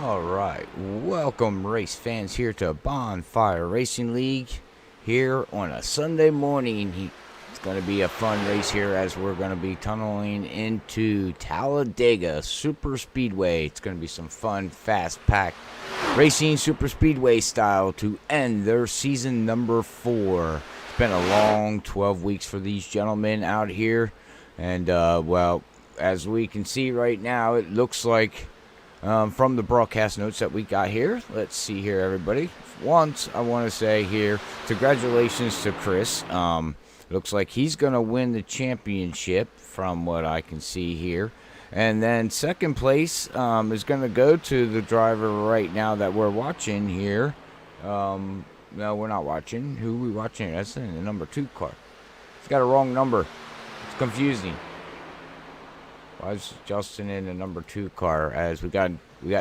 Alright, welcome race fans here to Bonfire Racing League here on a Sunday morning. It's going to be a fun race here as we're going to be tunneling into Talladega Super Speedway. It's going to be some fun, fast-packed racing super speedway style to end their season number 4. It's been a long 12 weeks for these gentlemen out here. And, well, as we can see right now, it looks like from the broadcast notes that we got here. Let's see here, everybody. Once, I want to say here, congratulations to Chris. Looks like he's going to win the championship from what I can see here. And then second place is going to go to the driver right now that we're watching here. No, we're not watching. Who are we watching? That's in the number 2 car. It's got a wrong number. It's confusing. Why is Justin in the number 2 car? As we got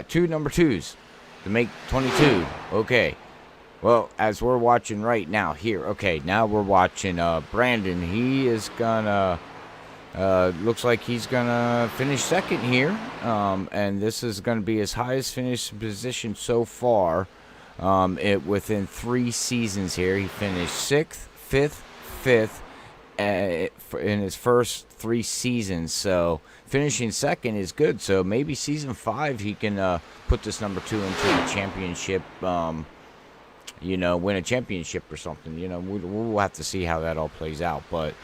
2 number 2s to make 22. Okay. Well, as we're watching right now here. Okay, now we're watching Brandon. He is gonna looks like he's gonna finish second here. And this is gonna be his highest finish position so far. Within 3 seasons here. He finished 6th, 5th, 5th in his first 3 seasons. So finishing second is good. So maybe season 5 he can put this number 2 into the championship. Win a championship or something. We'll have to see how that all plays out. But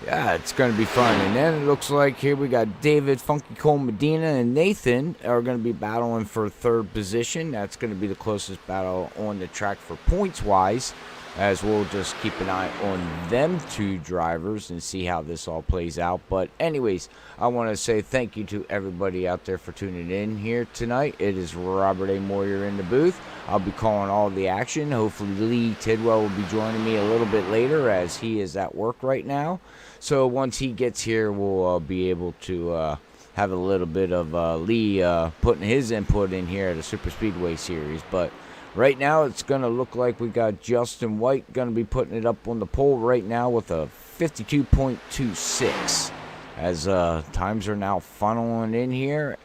yeah, it's going to be fun. And then it looks like here we got David, Funky Cole Medina, and Nathan are going to be battling for 3rd position. That's going to be the closest battle on the track for points-wise, as we'll just keep an eye on them 2 drivers and see how this all plays out. But anyways, I want to say thank you to everybody out there for tuning in here tonight. It is Robert A. Moyer in the booth. I'll be calling all the action. Hopefully Lee Tidwell will be joining me a little bit later as he is at work right now. So once he gets here, we'll be able to have a little bit of Lee putting his input in here at a Super Speedway series. But right now, it's going to look like we got Justin White going to be putting it up on the pole right now with a 52.26. As times are now funneling in here.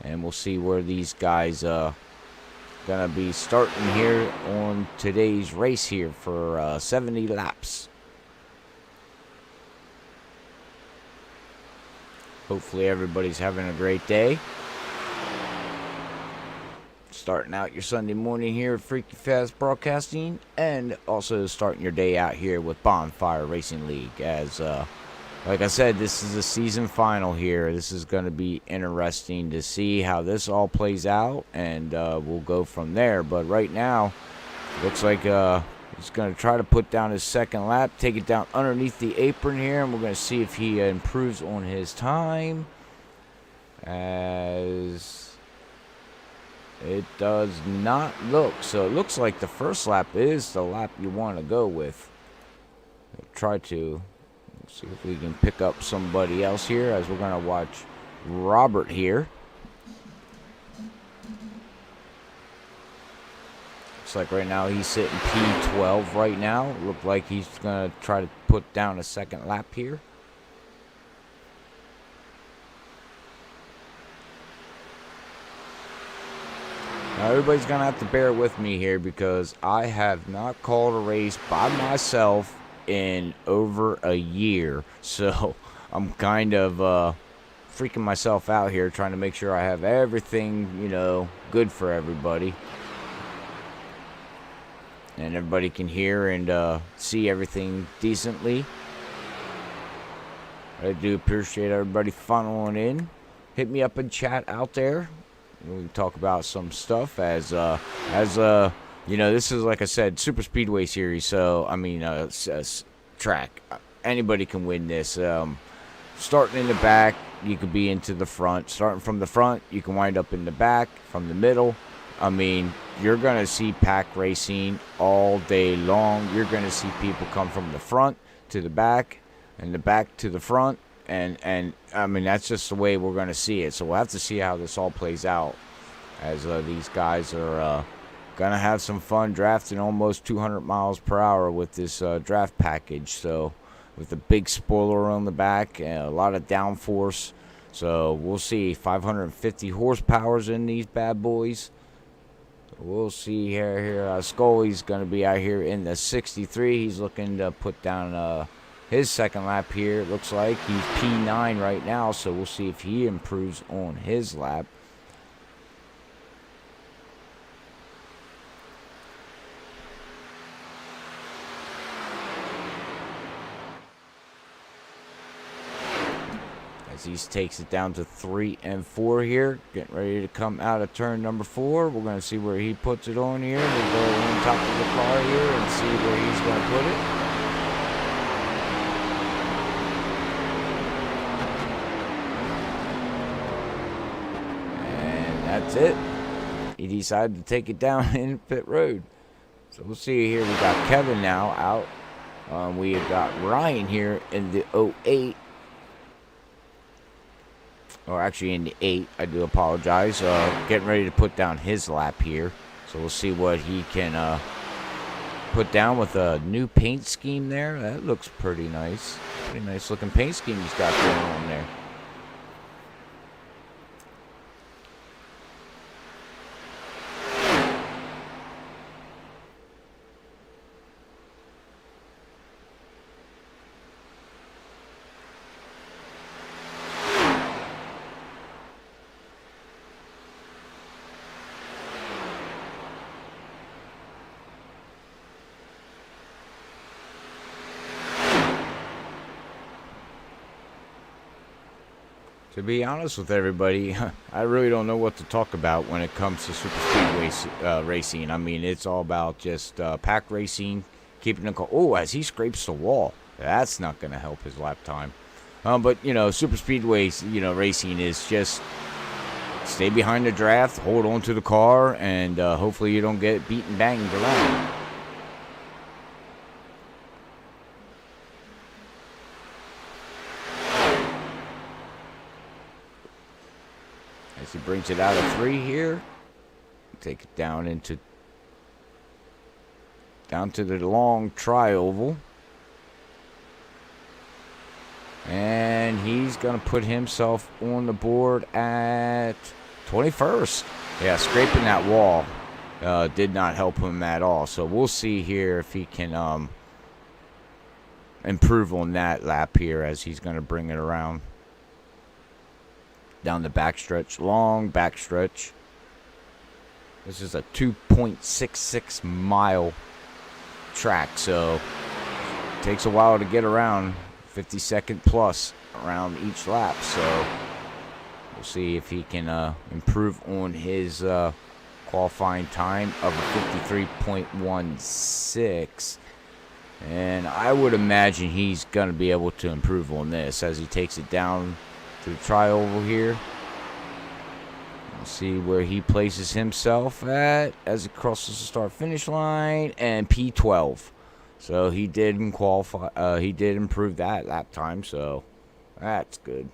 And we'll see where these guys going to be starting here on today's race here for 70 laps. Hopefully everybody's having a great day. Starting out your Sunday morning here at Freaky Fast Broadcasting, and also starting your day out here with Bonfire Racing League. As like I said, this is the season final here. This is going to be interesting to see how this all plays out, and we'll go from there. But right now, looks like he's going to try to put down his 2nd lap, take it down underneath the apron here, and we're going to see if he improves on his time. As it does not look. So it looks like the first lap is the lap you want to go with. Try to see if we can pick up somebody else here as we're going to watch Robert here. Looks like right now he's sitting P12 right now. Look like he's going to try to put down a 2nd lap here. Now everybody's going to have to bear with me here because I have not called a race by myself in over a year. So I'm kind of freaking myself out here trying to make sure I have everything, good for everybody. And everybody can hear and see everything decently. I do appreciate everybody funneling in. Hit me up in chat out there. We can talk about some stuff as this is, like I said, Super Speedway series. So I mean, track. Anybody can win this. Starting in the back, you could be into the front. Starting from the front, you can wind up in the back. From the middle, I mean, you're gonna see pack racing all day long. You're gonna see people come from the front to the back, and the back to the front. And I mean, that's just the way we're going to see it. So we'll have to see how this all plays out as these guys are going to have some fun drafting almost 200 miles per hour with this draft package. So with a big spoiler on the back and a lot of downforce. So we'll see 550 horsepowers in these bad boys. We'll see here. Scully's going to be out here in the 63. He's looking to put down his second lap here. It looks like he's P9 right now, so we'll see if he improves on his lap. As he takes it down to 3 and 4 here. Getting ready to come out of turn number 4. We're going to see where he puts it on here. We'll go on top of the car here and see where he's going to put it. And that's it. He decided to take it down in pit road. So we'll see here. We got Kevin now out. We have got Ryan here in the 08. Or actually in the 8, I do apologize. Getting ready to put down his lap here. So we'll see what he can put down with a new paint scheme there. That looks pretty nice. Pretty nice looking paint scheme he's got going on there. To be honest with everybody, I really don't know what to talk about when it comes to super speed racing. I mean, it's all about just pack racing, keeping the car. Oh, as he scrapes the wall, that's not going to help his lap time. But you know, super speedway, racing is just stay behind the draft, hold on to the car, and hopefully you don't get beaten, banged around. As he brings it out of 3 here, take it down to the long tri-oval, and he's gonna put himself on the board at 21st. Yeah, scraping that wall did not help him at all. So we'll see here if he can improve on that lap here as he's gonna bring it around. Down the backstretch, long backstretch. This is a 2.66 mile track, so it takes a while to get around, 50-second plus around each lap. So we'll see if he can improve on his qualifying time of a 53.16. And I would imagine he's going to be able to improve on this as he takes it down to the tri-oval here. We'll see where he places himself at as he crosses the start-finish line, and P12. So he did qualify. He did improve that lap time, so that's good.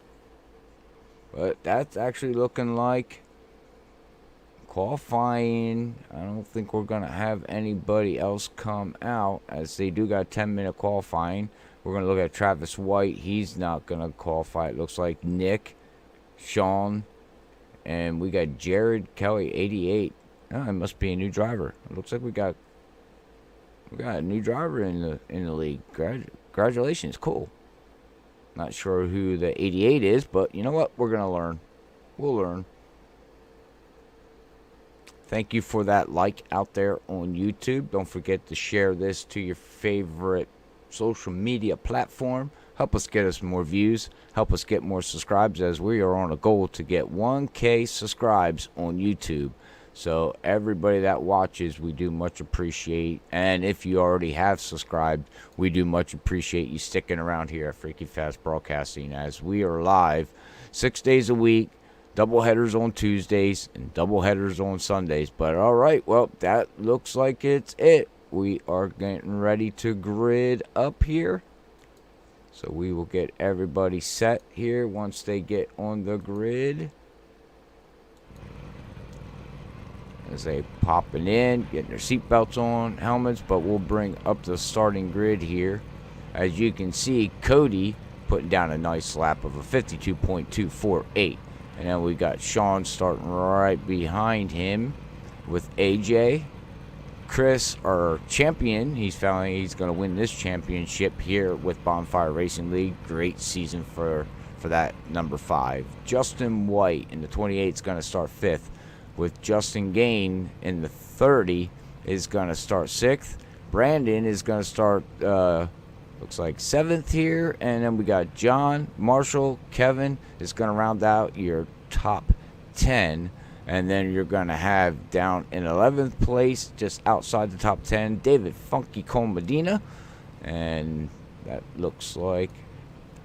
But that's actually looking like qualifying. I don't think we're gonna have anybody else come out, as they do got 10-minute qualifying. We're going to look at Travis White. He's not going to qualify. It looks like Nick, Sean, and we got Jared Kelly, 88. Oh, it must be a new driver. It looks like we got a new driver in the league. Congratulations. Cool. Not sure who the 88 is, but you know what? We're going to learn. We'll learn. Thank you for that like out there on YouTube. Don't forget to share this to your favorite social media platform. Help us get us more views, help us get more subscribes, as we are on a goal to get 1K subscribes on YouTube. So everybody that watches, we do much appreciate, and if you already have subscribed, we do much appreciate you sticking around here at Freaky Fast Broadcasting, as we are live 6 days a week, double headers on Tuesdays and double headers on Sundays. But all right, well, that looks like it's it. We are getting ready to grid up here. So we will get everybody set here once they get on the grid. As they popping in, getting their seatbelts on, helmets, but we'll bring up the starting grid here. As you can see, Cody putting down a nice lap of a 52.248. And then we got Sean starting right behind him with AJ. Chris, our champion, he's going to win this championship here with Bonfire Racing League. Great season for that number 5. Justin White in the 28 is going to start 5th. With Justin Gain in the 30 is going to start 6th. Brandon is going to start, looks like 7th here. And then we got John, Marshall, Kevin is going to round out your top 10. And then you're going to have down in 11th place, just outside the top 10, David Funky Cole Medina. And that looks like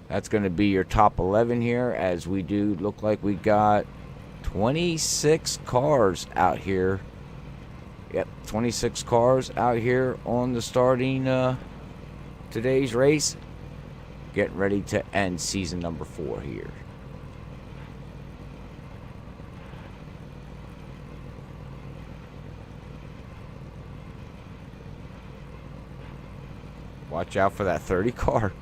that's going to be your top 11 here, as we do look like we got 26 cars out here. Yep, 26 cars out here on the starting today's race. Getting ready to end season number 4 here. Watch out for that 30 car.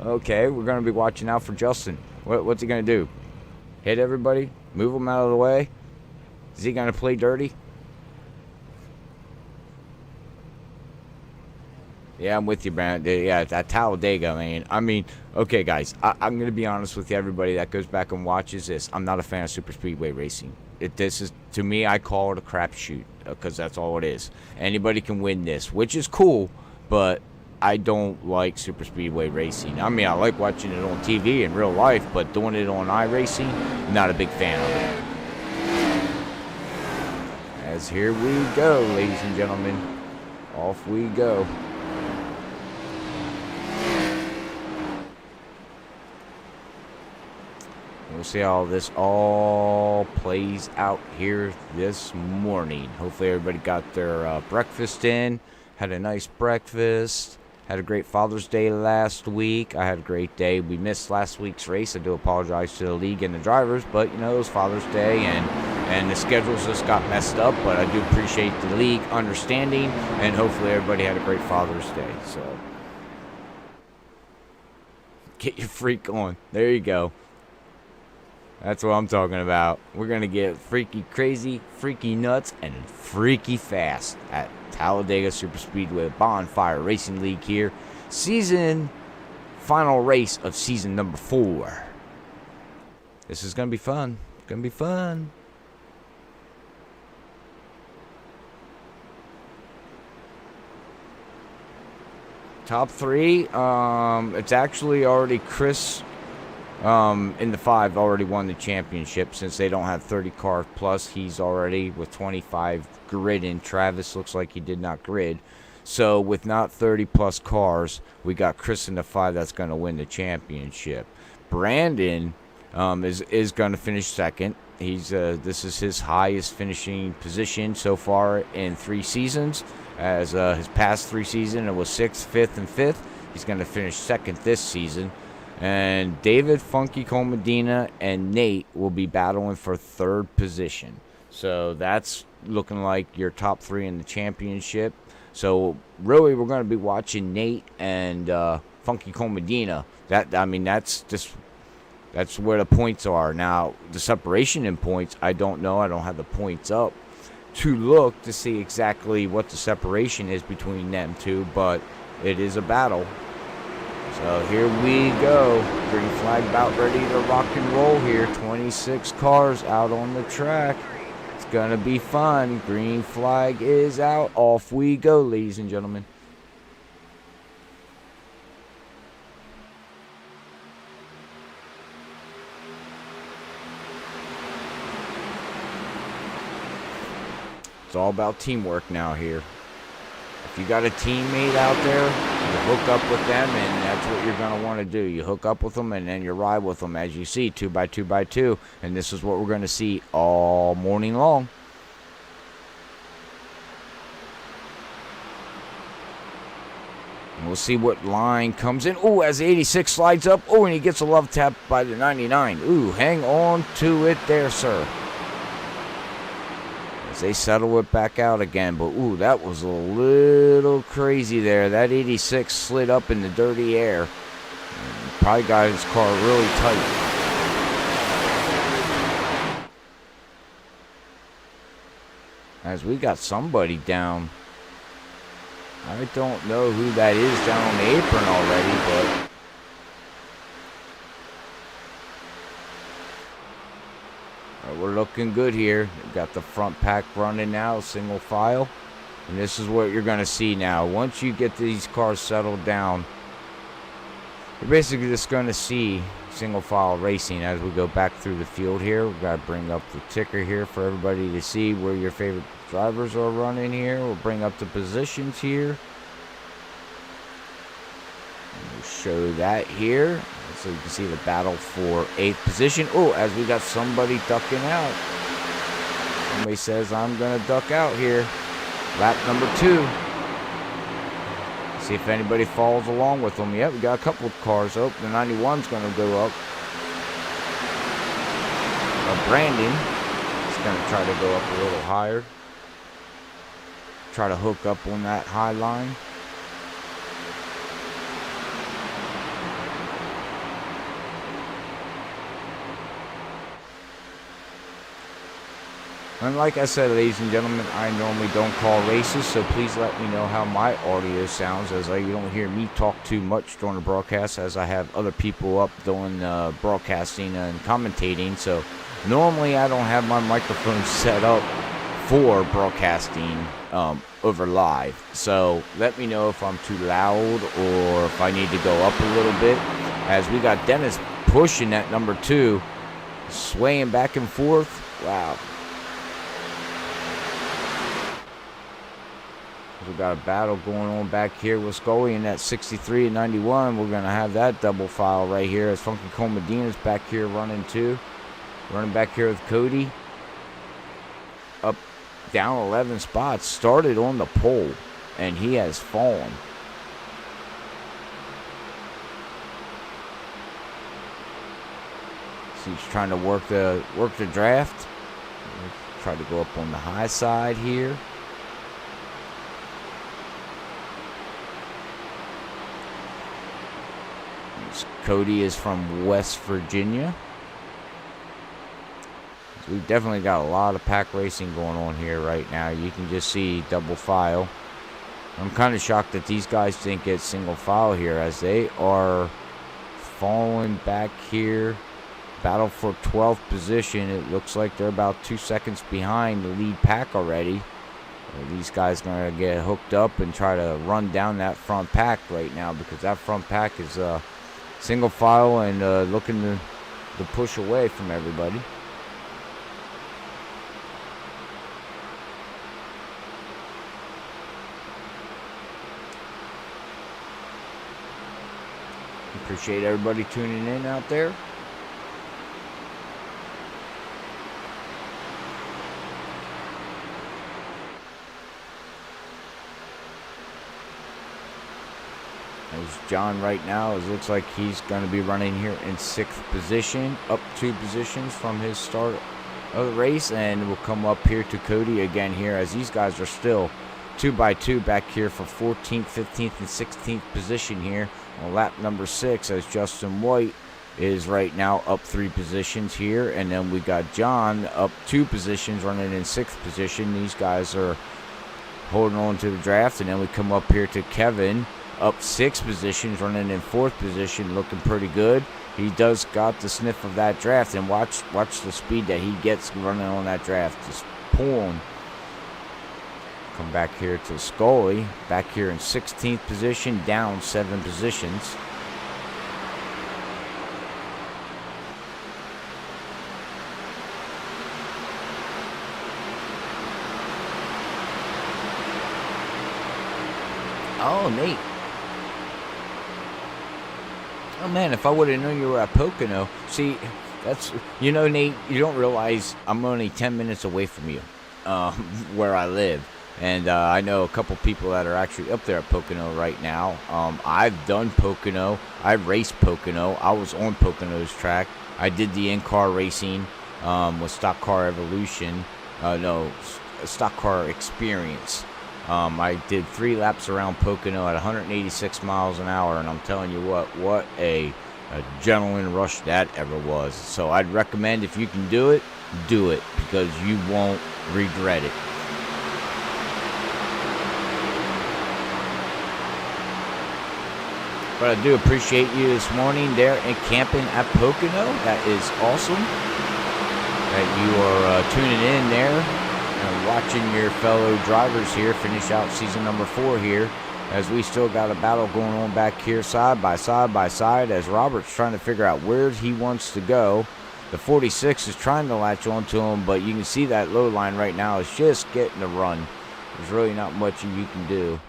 Okay, we're going to be watching out for Justin. What's he going to do? Hit everybody? Move them out of the way? Is he going to play dirty? Yeah, I'm with you, Brandon. Yeah, at Talladega, man. I mean, okay, guys. I'm going to be honest with you, everybody that goes back and watches this. I'm not a fan of super speedway racing. This is, to me, I call it a crapshoot, because that's all it is. Anybody can win this, which is cool. But I don't like super speedway racing. I mean, I like watching it on TV in real life, but doing it on iRacing, not a big fan of it. As here we go, ladies and gentlemen. Off we go. We'll see how this all plays out here this morning. Hopefully everybody got their breakfast in. Had a nice breakfast. Had a great Father's Day last week. I had a great day. We missed last week's race. I do apologize to the league and the drivers, but you know, it was Father's Day and the schedules just got messed up. But I do appreciate the league understanding, and hopefully everybody had a great Father's Day. So get your freak on. There you go. That's what I'm talking about. We're going to get freaky crazy, freaky nuts, and freaky fast at Talladega Super Speedway Bonfire Racing League here. Final race of season number 4. This is going to be fun. It's going to be fun. Top 3. It's actually already Chris in the 5 already won the championship, since they don't have 30 cars plus. He's already with 25 grid in. Travis looks like he did not grid. So with not 30 plus cars, we got Chris in the 5 that's going to win the championship. Brandon is going to finish 2nd. This is his highest finishing position so far in 3 seasons. As his past 3 seasons, it was 6th, 5th, and 5th. He's going to finish 2nd this season. And David Funky Cole Medina and Nate will be battling for 3rd position. So that's looking like your top 3 in the championship. So really, we're going to be watching Nate and Funky Cole Medina. That's where the points are. Now, the separation in points, I don't know. I don't have the points up to look to see exactly what the separation is between them two, but it is a battle. So here we go. Green flag about ready to rock and roll here. 26 cars out on the track. It's going to be fun. Green flag is out. Off we go, ladies and gentlemen. It's all about teamwork now here. If you got a teammate out there, you hook up with them, and that's what you're going to want to do. You hook up with them, and then you ride with them, as you see, 2 by 2 by 2. And this is what we're going to see all morning long. And we'll see what line comes in. Oh, as the 86 slides up. Oh, and he gets a love tap by the 99. Ooh, hang on to it there, sir. They settle it back out again, but ooh, that was a little crazy there. That 86 slid up in the dirty air. Probably got his car really tight. as we got somebody down. I don't know who that is down on the apron already, but we're looking good here. We've got the front pack running now, single file. And this is what you're going to see now. Once you get these cars settled down, you're basically just going to see single file racing as we go back through the field here. We've got to bring up the ticker here for everybody to see where your favorite drivers are running here. We'll bring up the positions here. We'll show that here. So you can see the battle for 8th position. Oh, as we got somebody ducking out. Somebody says, I'm going to duck out here. Lap number 2. See if anybody follows along with them. Yep, we got a couple of cars. Oh, the 91's going to go up. Brandon is going to try to go up a little higher. Try to hook up on that high line. And like I said, ladies and gentlemen, I normally don't call races, so please let me know how my audio sounds, as you don't hear me talk too much during the broadcast, as I have other people up doing broadcasting and commentating. So normally I don't have my microphone set up for broadcasting over live. So let me know if I'm too loud or if I need to go up a little bit, as we got Dennis pushing that number 2, swaying back and forth. Wow. We got a battle going on back here with Scully in that 63 and 91. We're going to have that double file right here as Funky Cole Medina's back here running too. Running back here with Cody. Up, down 11 spots. Started on the pole, and he has fallen. So he's trying to work the draft. Try to go up on the high side here. Cody is from West Virginia. So we've definitely got a lot of pack racing going on here right now. You can just see double file. I'm kind of shocked that these guys didn't get single file here, as they are falling back here. Battle for 12th position. It looks like they're about 2 seconds behind the lead pack already. These guys are going to get hooked up and try to run down that front pack right now, because that front pack is single file and looking to push away from everybody. Appreciate everybody tuning in out there. As John right now, it looks like he's going to be running here in 6th position, up 2 positions from his start of the race, and we'll come up here to Cody again here, as these guys are still 2 by 2 back here for 14th, 15th, and 16th position here on lap number 6, as Justin White is right now up 3 positions here, and then we got John up 2 positions running in 6th position. These guys are holding on to the draft, and then we come up here to Kevin, up 6 positions, running in 4th position, looking pretty good. He does got the sniff of that draft, and watch the speed that he gets running on that draft, just pulling. Come back here to Scully, back here in 16th position, down 7 positions. Oh, Nate. Oh man, if I would have known you were at Pocono. See, that's, you know, Nate, you don't realize I'm only 10 minutes away from you, where I live. And I know a couple people that are actually up there at Pocono right now. I've done Pocono. I've raced Pocono. I was on Pocono's track. I did the in-car racing with Stock Car Evolution. Stock Car Experience. I did 3 laps around Pocono at 186 miles an hour, and I'm telling you what a adrenaline rush that ever was. So I'd recommend, if you can do it, because you won't regret it. But I do appreciate you this morning there and camping at Pocono. That is awesome that you are tuning in there and watching your fellow drivers here finish out season number 4 here, as we still got a battle going on back here side by side as Robert's trying to figure out where he wants to go. The 46 is trying to latch onto him, but you can see that low line right now is just getting the run. There's really not much you can do.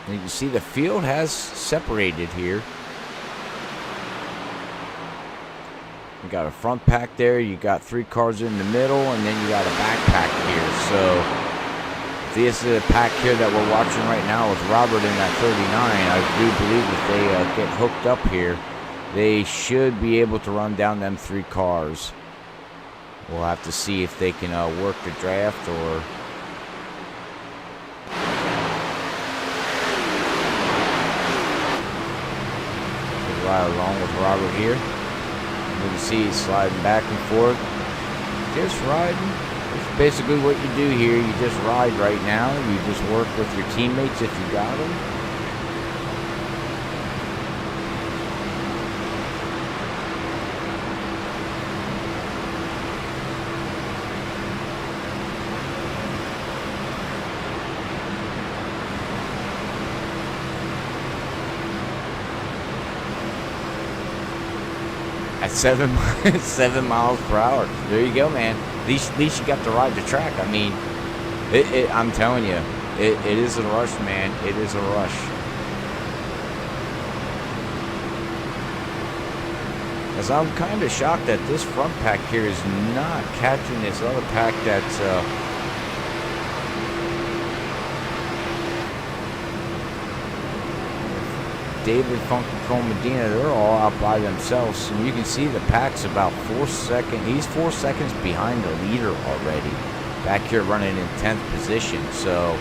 And you can see the field has separated here. You got a front pack there, you got 3 cars in the middle, and then you got a back pack here. So this is a pack here that we're watching right now with Robert in that 39. I do believe if they get hooked up here, they should be able to run down them 3 cars. We'll have to see if they can work the draft or... Ride along with Robert here. You can see he's sliding back and forth. Just riding. That's basically what you do here. You just ride right now. You just work with your teammates if you got them. At 7 miles per hour. There you go, man. At least you got to ride the track. I mean, I'm telling you, it is a rush, man. It is a rush. As I'm kind of shocked that this front pack here is not catching this other pack that's David, Funky Cole, Medina, they're all out by themselves. And you can see the pack's about 4 seconds. He's 4 seconds behind the leader already. Back here running in 10th position. So,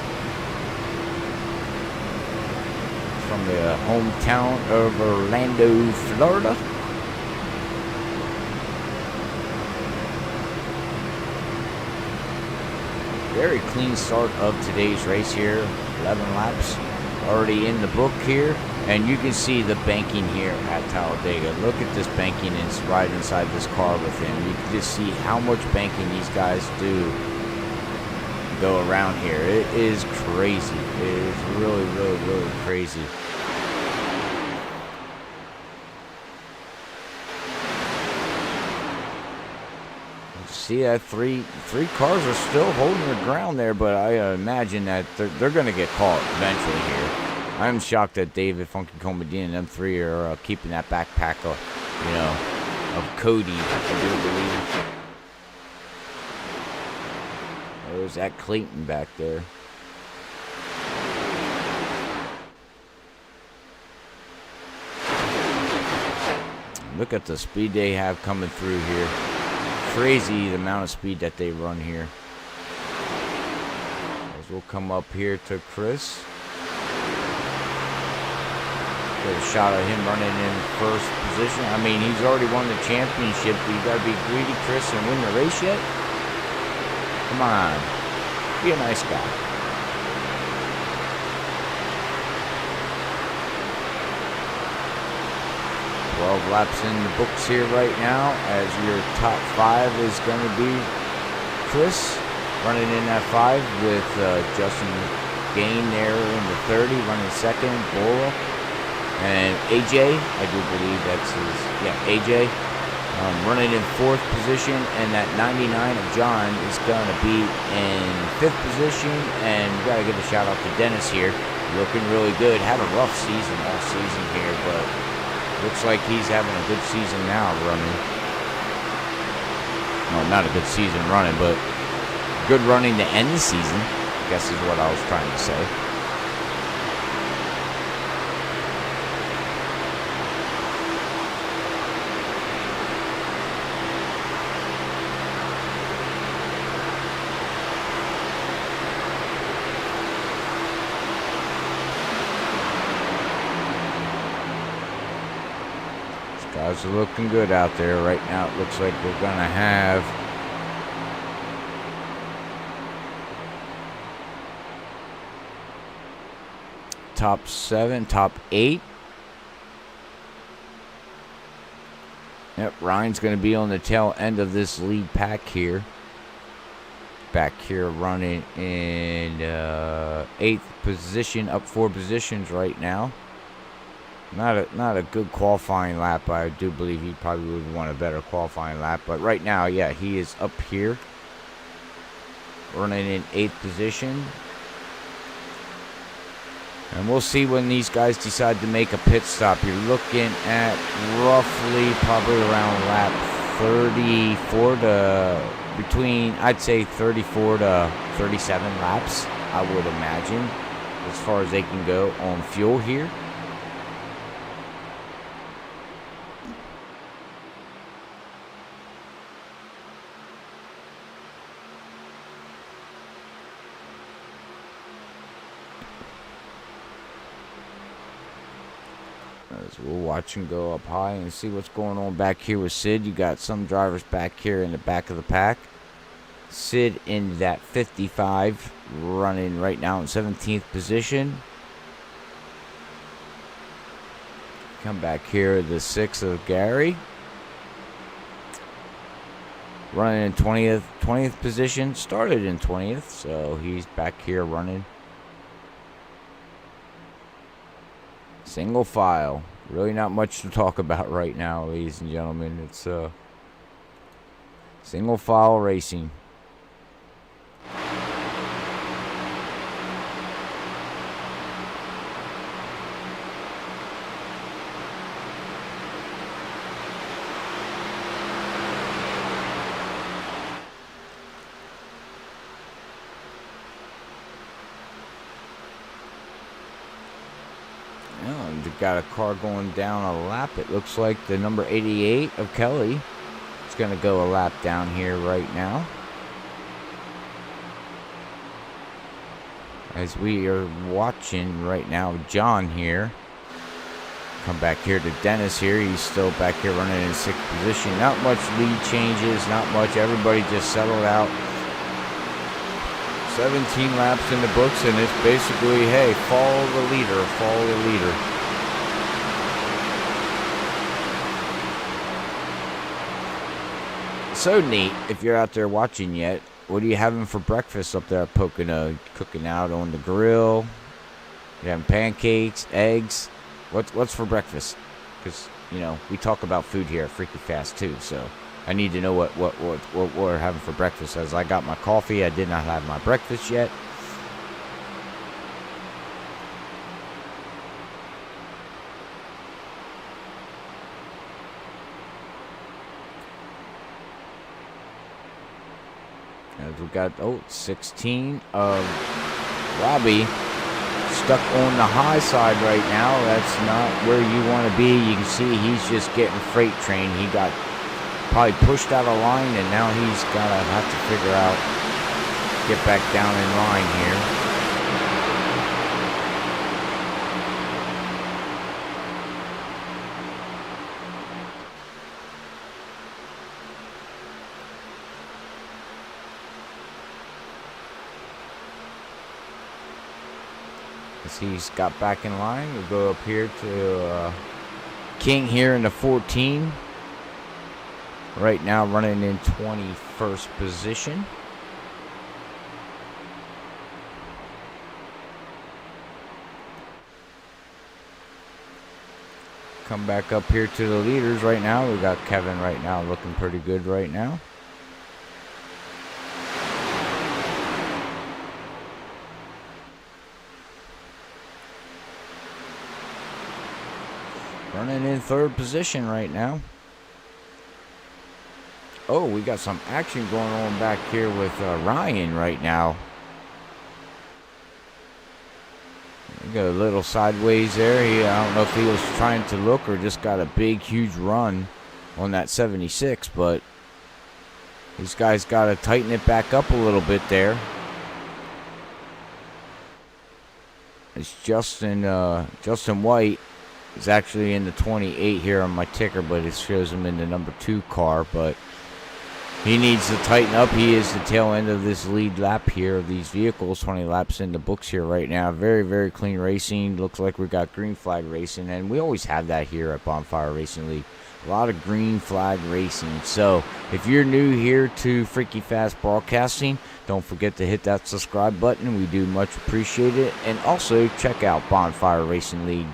from the hometown of Orlando, Florida. Very clean start of today's race here. 11 laps already in the book here. And you can see the banking here at Talladega. Look at this banking right inside this car with him. You can just see how much banking these guys do go around here. It is crazy. It is really, really, really crazy. See that three cars are still holding their ground there, but I imagine that they're going to get caught eventually here. I'm shocked that David, Funky Cole, Medina, and them 3 are keeping that backpack of, of Cody, I do believe. There's that Clayton back there. Look at the speed they have coming through here. Crazy the amount of speed that they run here. As we'll come up here to Chris. Get a shot at him running in first position. I mean, he's already won the championship. But you got to be greedy, Chris, and win the race yet? Come on. Be a nice guy. Laps in the books here right now, as your top 5 is going to be Chris running in that 5 with Justin Gain there in the 30, running second, Bora, and AJ, I do believe that's his, AJ, running in 4th position, and that 99 of John is going to be in 5th position, and we got to give a shout out to Dennis here, looking really good, had a rough season all season here, but looks like he's having a good season now running. Well, not a good season running, but good running to end the season, I guess is what I was trying to say. Guys are looking good out there right now. It looks like we're going to have top 7, top 8. Yep, Ryan's going to be on the tail end of this lead pack here. Back here running in 8th position, up 4 positions right now. Not a good qualifying lap. I do believe he probably would want a better qualifying lap. But right now, yeah, he is up here. Running in 8th position. And we'll see when these guys decide to make a pit stop. You're looking at roughly probably around lap 34 to between, I'd say 34 to 37 laps, I would imagine, as far as they can go on fuel here. As we'll watch him go up high and see what's going on back here with Sid. You got some drivers back here in the back of the pack. Sid in that 55, running right now in 17th position. Come back here, the 6 of Gary. Running in 20th position. Started in 20th, so he's back here running. Single file. Really not much to talk about right now, ladies and gentlemen. It's single file racing. Got a car going down a lap. It looks like the number 88 of Kelly is going to go a lap down here right now. As we are watching right now, John here. Come back here to Dennis here. He's still back here running in 6th position. Not much lead changes, not much. Everybody just settled out. 17 laps in the books, and it's basically, hey, follow the leader, follow the leader. So neat. If you're out there watching yet, what are you having for breakfast up there at Pocono? Cooking out on the grill? You having pancakes, eggs? What's for breakfast? Because, you know, we talk about food here at Freaky Fast too, so I need to know what we're having for breakfast. As I got my coffee, I did not have my breakfast yet. As we got 16 of Robbie stuck on the high side right now. That's not where you want to be. You can see he's just getting freight trained. He got probably pushed out of line, and now he's got to have to figure out, get back down in line here. As he's got back in line, we'll go up here to King here in the 14. Right now running in 21st position. Come back up here to the leaders right now. We got Kevin right now looking pretty good right now. Running in 3rd position right now. Oh, we got some action going on back here with Ryan right now. We got a little sideways there. I don't know if he was trying to look or just got a big, huge run on that 76, but these guys got to tighten it back up a little bit there. It's Justin White is actually in the 28 here on my ticker, but it shows him in the number 2 car, but he needs to tighten up. He is the tail end of this lead lap here of these vehicles. 20 laps in the books here right now. Very, very clean racing. Looks like we got green flag racing, and we always have that here at Bonfire Racing League. A lot of green flag racing. So if you're new here to Freaky Fast Broadcasting, don't forget to hit that subscribe button. We do much appreciate it. And also check out Bonfire Racing League.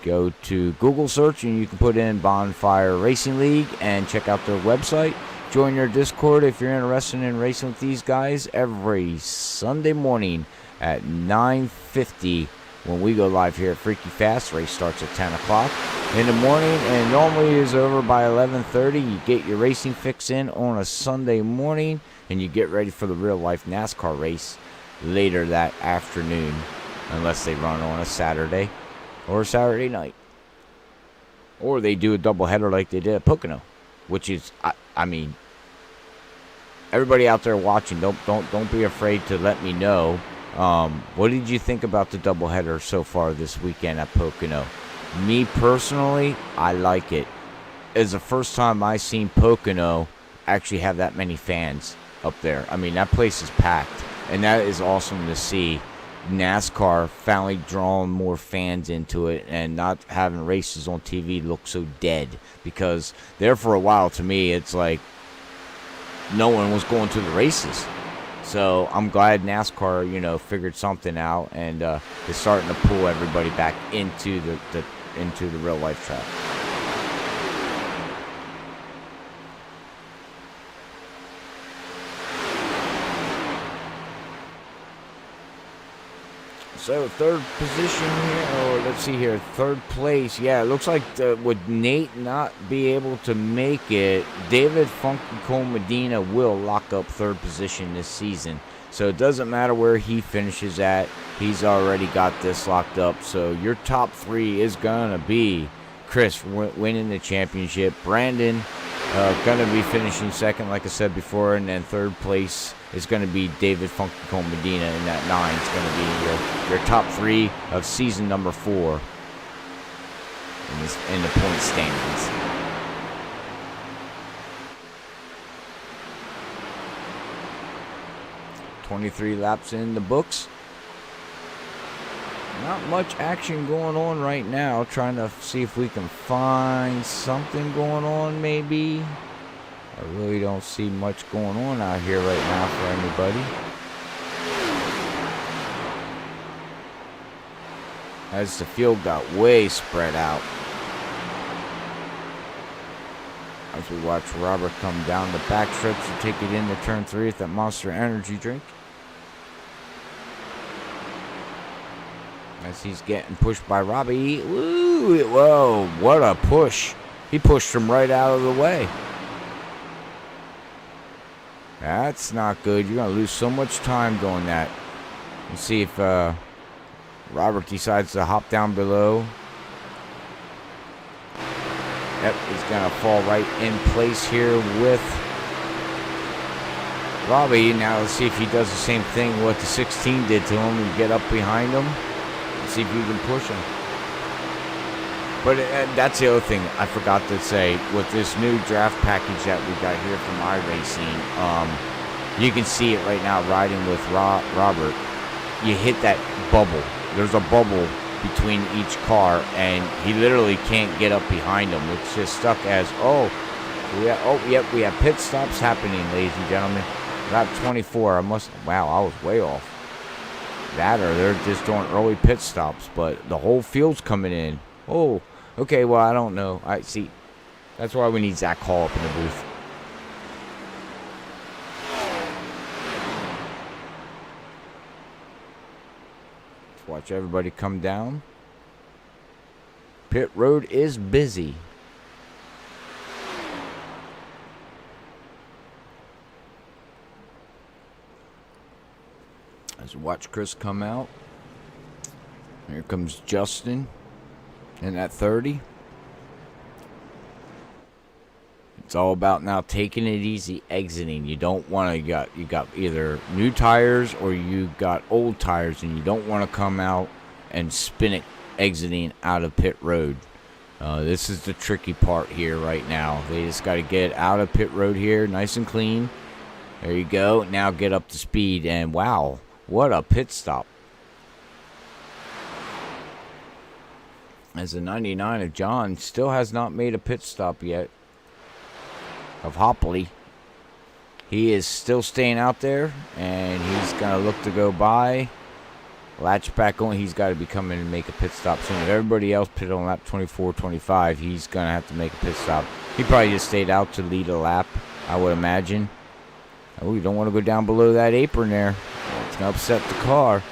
Go to Google search and you can put in Bonfire Racing League and check out their website. Join their Discord if you're interested in racing with these guys every Sunday morning at 9:50 when we go live here at Freaky Fast. Race starts at 10 o'clock in the morning and normally is over by 11:30. You get your racing fix in on a Sunday morning and you get ready for the real life NASCAR race later that afternoon, unless they run on a Saturday or a Saturday night, or they do a doubleheader like they did at Pocono, which is, I mean, everybody out there watching, don't be afraid to let me know. What did you think about the doubleheader so far this weekend at Pocono? Me personally, I like it. It's the first time I've seen Pocono actually have that many fans up there. I mean, that place is packed, and that is awesome to see. NASCAR finally drawing more fans into it and not having races on TV look so dead, because there for a while, to me, it's like no one was going to the races. So I'm glad NASCAR, figured something out and is starting to pull everybody back into the real life track. So third position here, or let's see here, third place. Yeah, it looks like would Nate not be able to make it, David Funky Cole Medina will lock up third position this season. So it doesn't matter where he finishes at. He's already got this locked up. So your top three is going to be Chris winning the championship, Brandon going to be finishing second, like I said before, and then third place is going to be David Funky Cole Medina, and that 9 is going to be your top three of season number 4 in the point standings. "23 laps in the books. Not much action going on right now. Trying to see if we can find something going on, maybe. I really don't see much going on out here right now for anybody. As the field got way spread out. As we watch Robert come down the backstretch to take it into turn 3 with that Monster Energy drink. As he's getting pushed by Robbie. Woo, whoa, what a push. He pushed him right out of the way. That's not good. You're going to lose so much time doing that. Let's see if Robert decides to hop down below. Yep, he's going to fall right in place here with Robbie. Now let's see if he does the same thing what the 16 did to him and get up behind him. Let's see if you can push him. But that's the other thing I forgot to say. With this new draft package that we got here from iRacing, you can see it right now riding with Robert. You hit that bubble. There's a bubble between each car, and he literally can't get up behind him. It's just stuck as, we have pit stops happening, ladies and gentlemen. Lap 24. I was way off. That or they're just doing early pit stops, but the whole field's coming in. Oh, okay, well, I don't know. I see. That's why we need Zach Hall up in the booth. Let's watch everybody come down. Pit road is busy. As we watch Chris come out. Here comes Justin in at 30. It's all about now taking it easy, exiting. You don't want to, you got either new tires or you got old tires, and you don't want to come out and spin it exiting out of pit road. This is the tricky part here right now. They just got to get out of pit road here, nice and clean. There you go. Now get up to speed, and wow, what a pit stop. As the 99 of John still has not made a pit stop yet. Of Hopley. He is still staying out there, and he's going to look to go by. Latch back on. He's got to be coming and make a pit stop soon. If everybody else pitted on lap 24, 25, he's going to have to make a pit stop. He probably just stayed out to lead a lap, I would imagine. Oh, you don't want to go down below that apron there. It's going to upset the car.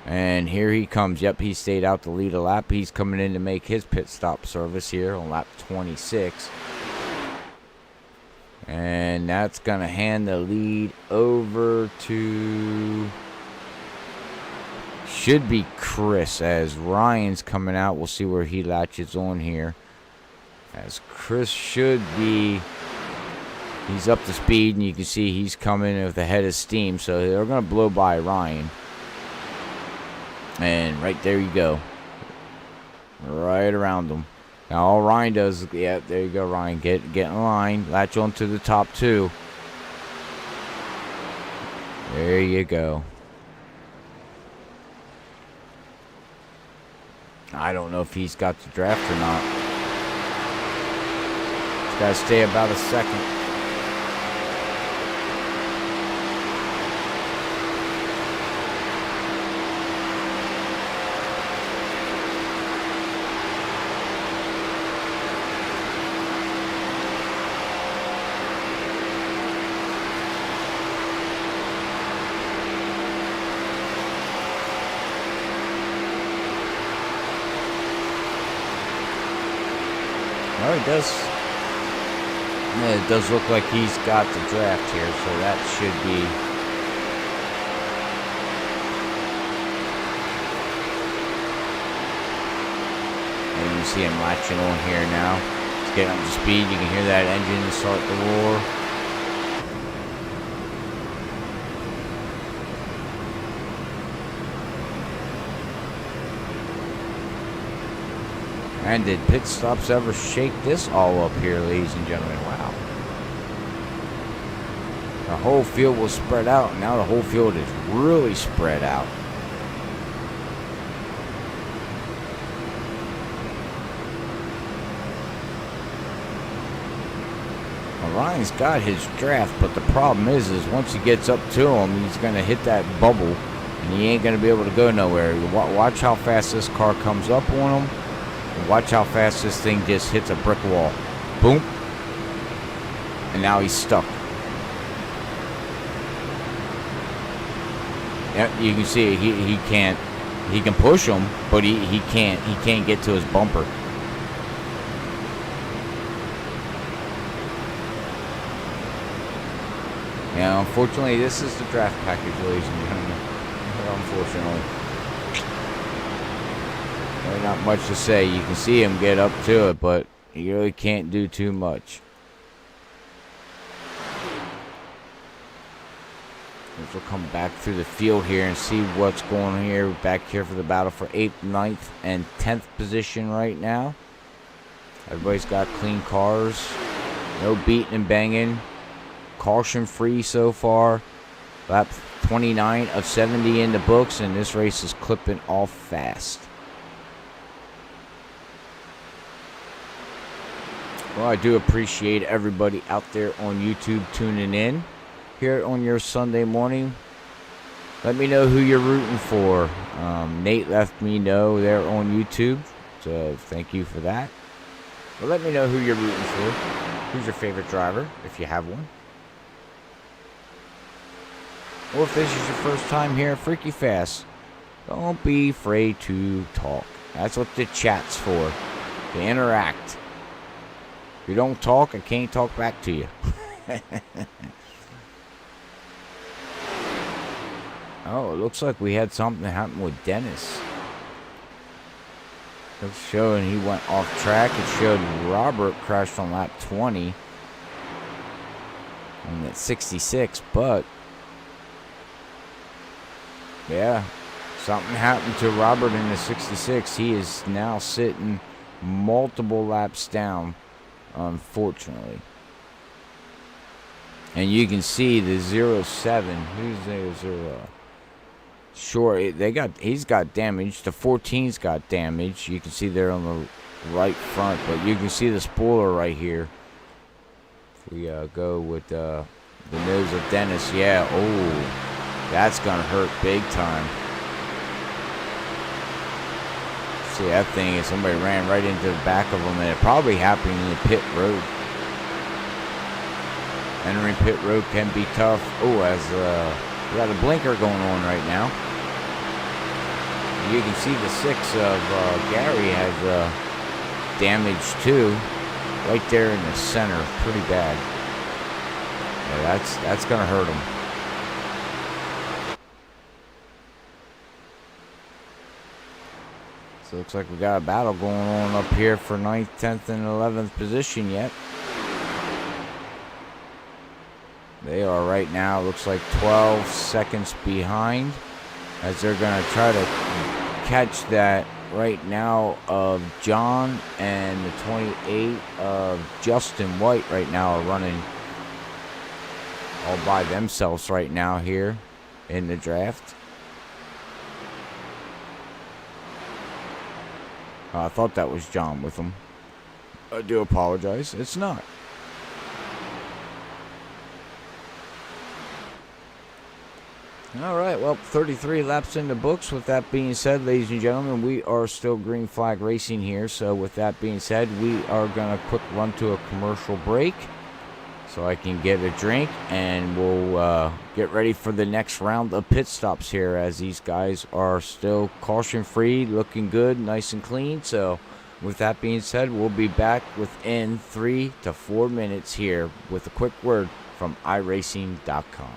And here he comes. Yep, he stayed out to lead a lap. He's coming in to make his pit stop service here on lap 26. And that's going to hand the lead over to... should be Chris, as Ryan's coming out. We'll see where he latches on here. As Chris should be... he's up to speed, and you can see he's coming with a head of steam. So they're going to blow by Ryan. And right there you go. Right around them. Now all Ryan does is, yeah, there you go, Ryan. Get in line. Latch on to the top two. There you go. I don't know if he's got the draft or not. He's got to stay about a second. Oh, it does. Yeah, it does look like he's got the draft here, so that should be. And you see him latching on here now. He's getting up to speed. You can hear that engine start to roar. And did pit stops ever shake this all up here, ladies and gentlemen? Wow. The whole field was spread out. Now the whole field is really spread out. Well, Ryan's got his draft, but the problem is once he gets up to him, he's going to hit that bubble, and he ain't going to be able to go nowhere. Watch how fast this car comes up on him. Watch how fast this thing just hits a brick wall. Boom. And now he's stuck. Yep, you can see he can't. He can push him, but he can't get to his bumper. Yeah, unfortunately, this is the draft package, ladies and gentlemen. Unfortunately. Not much to say. You can see him get up to it, but he really can't do too much. We'll come back through the field here and see what's going on here. Back here for the battle for 8th, 9th, and 10th position right now. Everybody's got clean cars. No beating and banging. Caution free so far. Lap 29 of 70 in the books, and this race is clipping off fast. Well, I do appreciate everybody out there on YouTube tuning in here on your Sunday morning. Let me know who you're rooting for. Nate left me know there on YouTube, so thank you for that. But let me know who you're rooting for. Who's your favorite driver, if you have one? Or if this is your first time here at Freaky Fast, don't be afraid to talk. That's what the chat's for, to interact. If you don't talk, I can't talk back to you. Oh, it looks like we had something happen with Dennis. It's showing he went off track. It showed Robert crashed on lap 20 on that 66, but yeah, something happened to Robert in the 66. He is now sitting multiple laps down, unfortunately. And you can see the 07. Who's the 0? Sure, he's got damage. The 14's got damage. You can see there on the right front, but you can see the spoiler right here. If we go with the nose of Dennis, yeah. Oh, that's gonna hurt big time. See that thing is somebody ran right into the back of him, and it probably happened in the pit road. Entering pit road can be tough. Oh, as we got a blinker going on right now. You can see the 6 of Gary has damage too, right there in the center, pretty bad. Yeah, that's gonna hurt him. So it looks like we got a battle going on up here for 9th, 10th, and 11th position yet. They are right now, looks like 12 seconds behind, as they're going to try to catch that right now of John, and the 28 of Justin White right now are running all by themselves right now here in the draft. I thought that was John with them. I do apologize. It's not. All right, well, 33 laps in the books. With that being said, ladies and gentlemen, we are still green flag racing here. So with that being said, we are going to quick run to a commercial break so I can get a drink, and we'll get ready for the next round of pit stops here, as these guys are still caution free, looking good, nice and clean. So with that being said, we'll be back within 3 to 4 minutes here with a quick word from iRacing.com.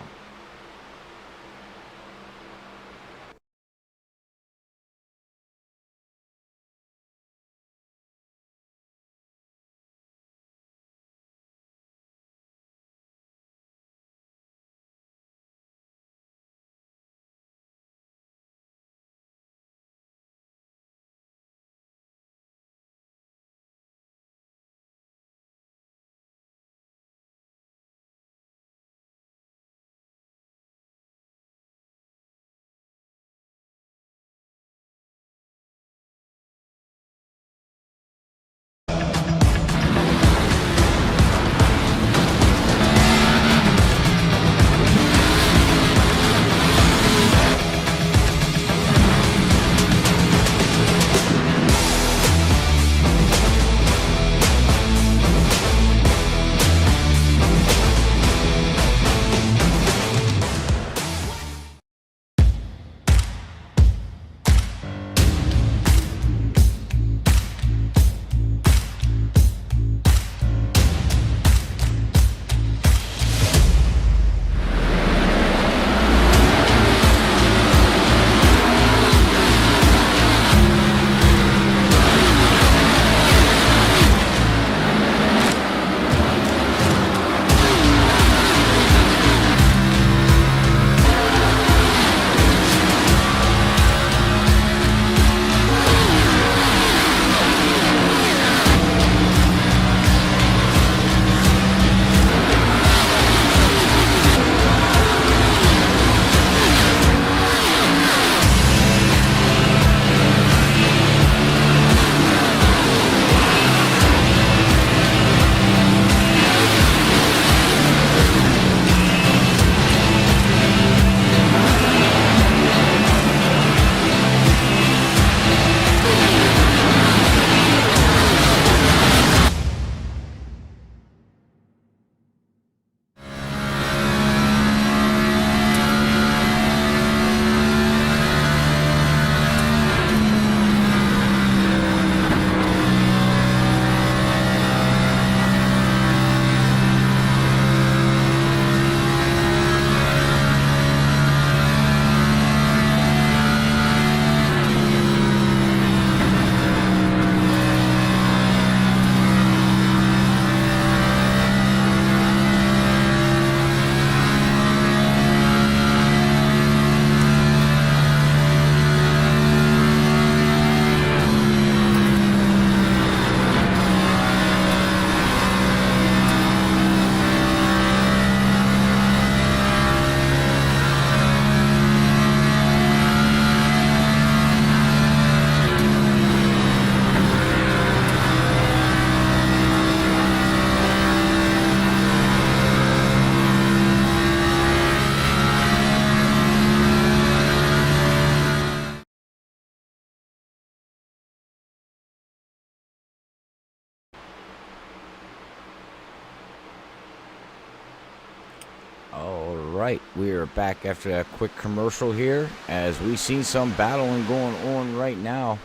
right, we are back after that quick commercial here, as we see some battling going on right now.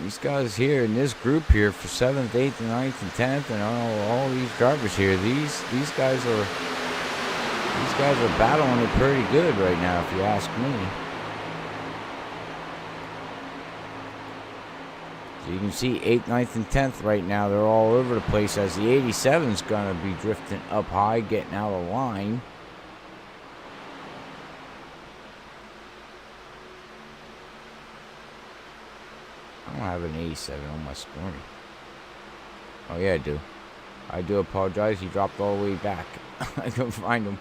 These guys here in this group here for 7th, 8th, and 9th, and 10th, and all these drivers here, these guys are battling it pretty good right now, if you ask me. So you can see 8th, 9th, and 10th right now. They're all over the place, as the 87's going to be drifting up high, getting out of line. I don't have an 87 on my scoring. Oh, yeah, I do. I do apologize. He dropped all the way back. I couldn't find him.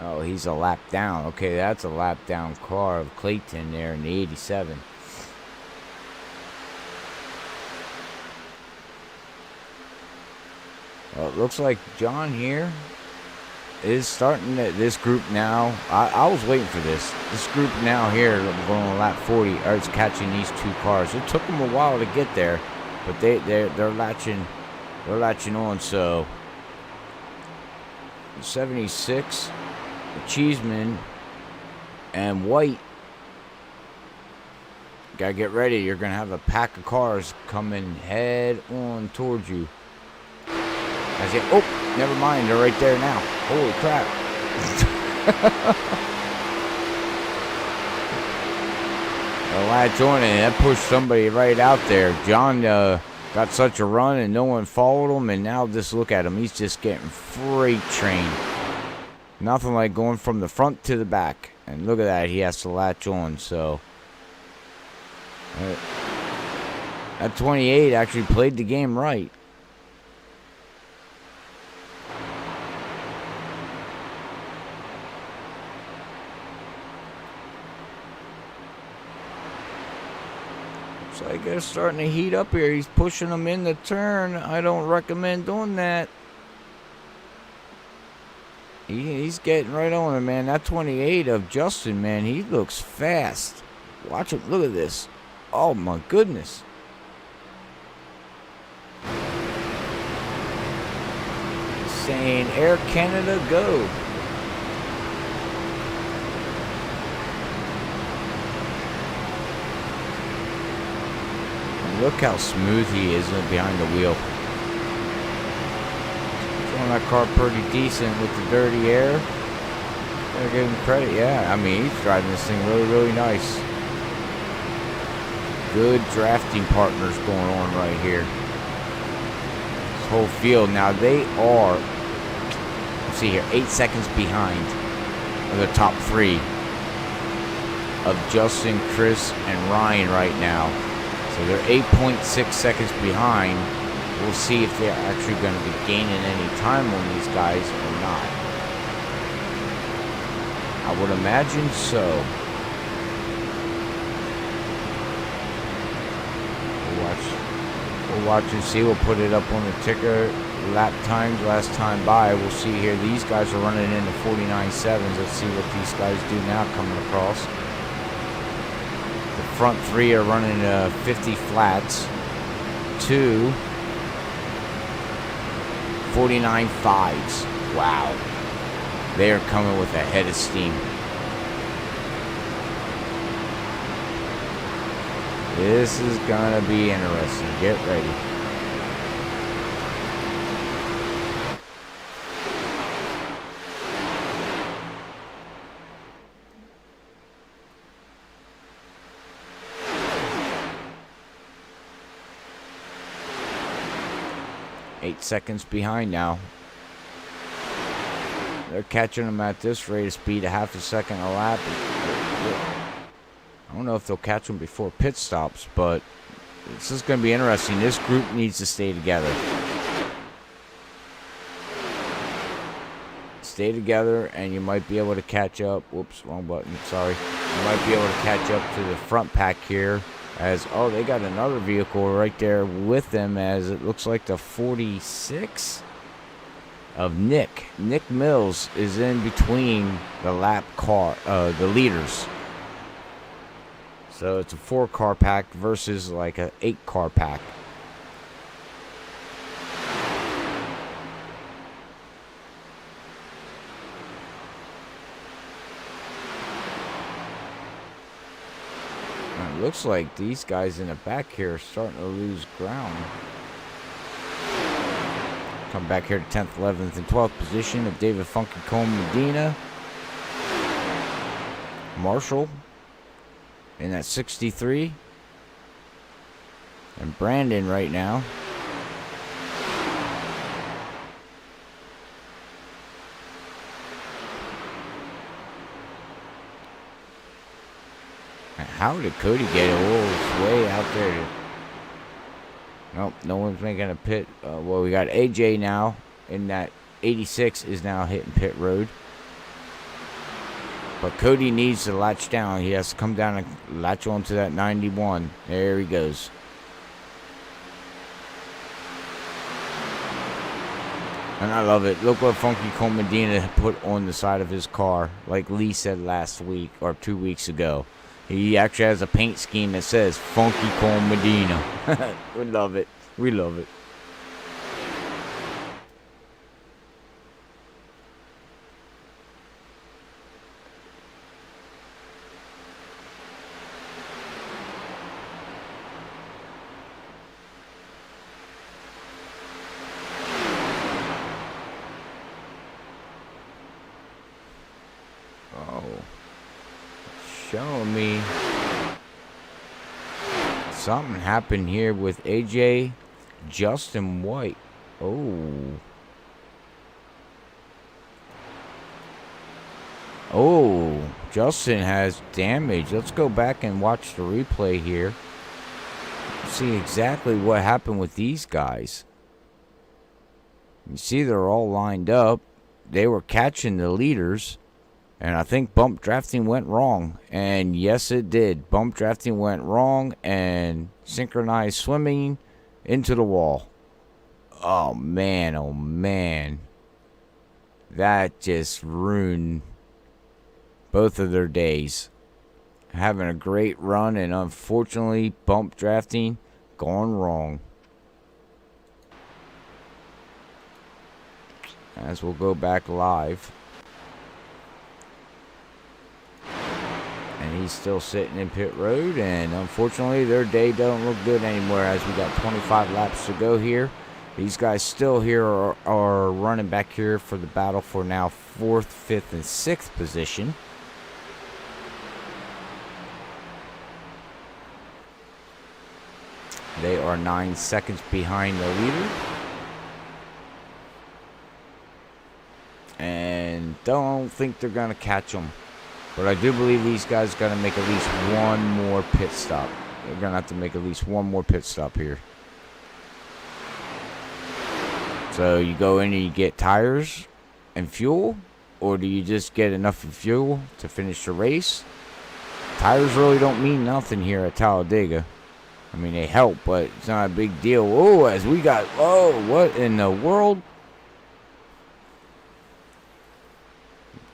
Oh, he's a lap down. Okay, that's a lap down car of Clayton there in the 87. Well, it looks like John here is starting this group now. I was waiting for this. This group now here going on lap 40 is catching these two cars. It took them a while to get there, but they're latching on. So 76, Cheeseman, and White. Gotta get ready. You're gonna have a pack of cars coming head on towards you. Oh, never mind. They're right there now. Holy crap. The latch on, and that pushed somebody right out there. John got such a run, and no one followed him, and now just look at him. He's just getting freight trained. Nothing like going from the front to the back. And look at that. He has to latch on, so. That 28 actually played the game right. I guess starting to heat up here. He's pushing them in the turn. I don't recommend doing that. He's getting right on him, man. That 28 of Justin, man, he looks fast. Watch him. Look at this. Oh, my goodness. He's saying, Air Canada, go. Look how smooth he is behind the wheel. Throwing that car pretty decent with the dirty air. Gotta give him credit. Yeah, I mean, he's driving this thing really, really nice. Good drafting partners going on right here. This whole field. Now they are, let's see here, 8 seconds behind the top three of Justin, Chris, and Ryan right now. So they're 8.6 seconds behind. We'll see if they're actually going to be gaining any time on these guys or not. I would imagine so. We'll watch and see. We'll put it up on the ticker. Lap times last time by. We'll see here. These guys are running into 49.7s. Let's see what these guys do now coming across. Front three are running 50 flats. 2 49.5s. Wow. They are coming with a head of steam. This is going to be interesting. Get ready. Seconds behind now. They're catching them at this rate of speed, a half a second a lap. I don't know if they'll catch them before pit stops, but this is going to be interesting. This group needs to stay together. Stay together, and you might be able to catch up. Whoops, wrong button. Sorry. You might be able to catch up to the front pack here. As, oh, they got another vehicle right there with them, as it looks like the 46 of Nick. Nick Mills is in between the lap car, the leaders. So it's a 4-car pack versus like a 8-car pack. looks like these guys in the back here are starting to lose ground. Come back here to 10th, 11th, and 12th position of David Funky Cole Medina. Marshall in at 63. And Brandon right now. How did Cody get it? Oh, it's way out there. Nope, no one's making a pit. Well, we got AJ now in that 86 is now hitting pit road. But Cody needs to latch down. He has to come down and latch onto that 91. There he goes. And I love it. Look what Funky Cole Medina put on the side of his car. Like Lee said last week or 2 weeks ago. He actually has a paint scheme that says Funky Cole Medina. We love it. We love it. Showing me something happened here with AJ Justin White. Oh, Justin has damage. Let's go back and watch the replay here. See exactly what happened with these guys. You see they're all lined up. They were catching the leaders. And I think bump drafting went wrong. And yes, it did. Bump drafting went wrong and synchronized swimming into the wall. Oh, man. Oh, man. That just ruined both of their days. Having a great run and unfortunately bump drafting gone wrong. As we'll go back live. And he's still sitting in pit road, and unfortunately their day don't look good anymore as we got 25 laps to go here. These guys still here are running back here for the battle for now 4th, 5th, and 6th position. They are 9 seconds behind the leader. And don't think they're going to catch them. But I do believe these guys are going to make at least one more pit stop. They're going to have to make at least one more pit stop here. So you go in and you get tires and fuel, or do you just get enough fuel to finish the race? Tires really don't mean nothing here at Talladega. I mean, they help, but it's not a big deal. Oh, as we got, oh, what in the world?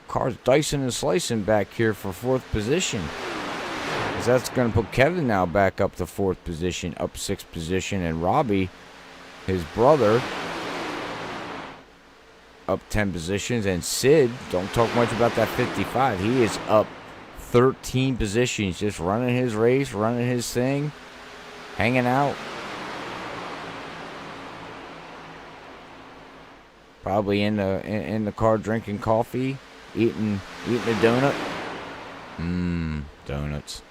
Car's dicing and slicing back here for 4th position. Because that's going to put Kevin now back up to 4th position, up 6th position, and Robbie, his brother, up 10 positions, and Sid, don't talk much about that 55. He is up 13 positions, just running his race, running his thing, hanging out. Probably in the car drinking coffee. Eating a donut. Donuts.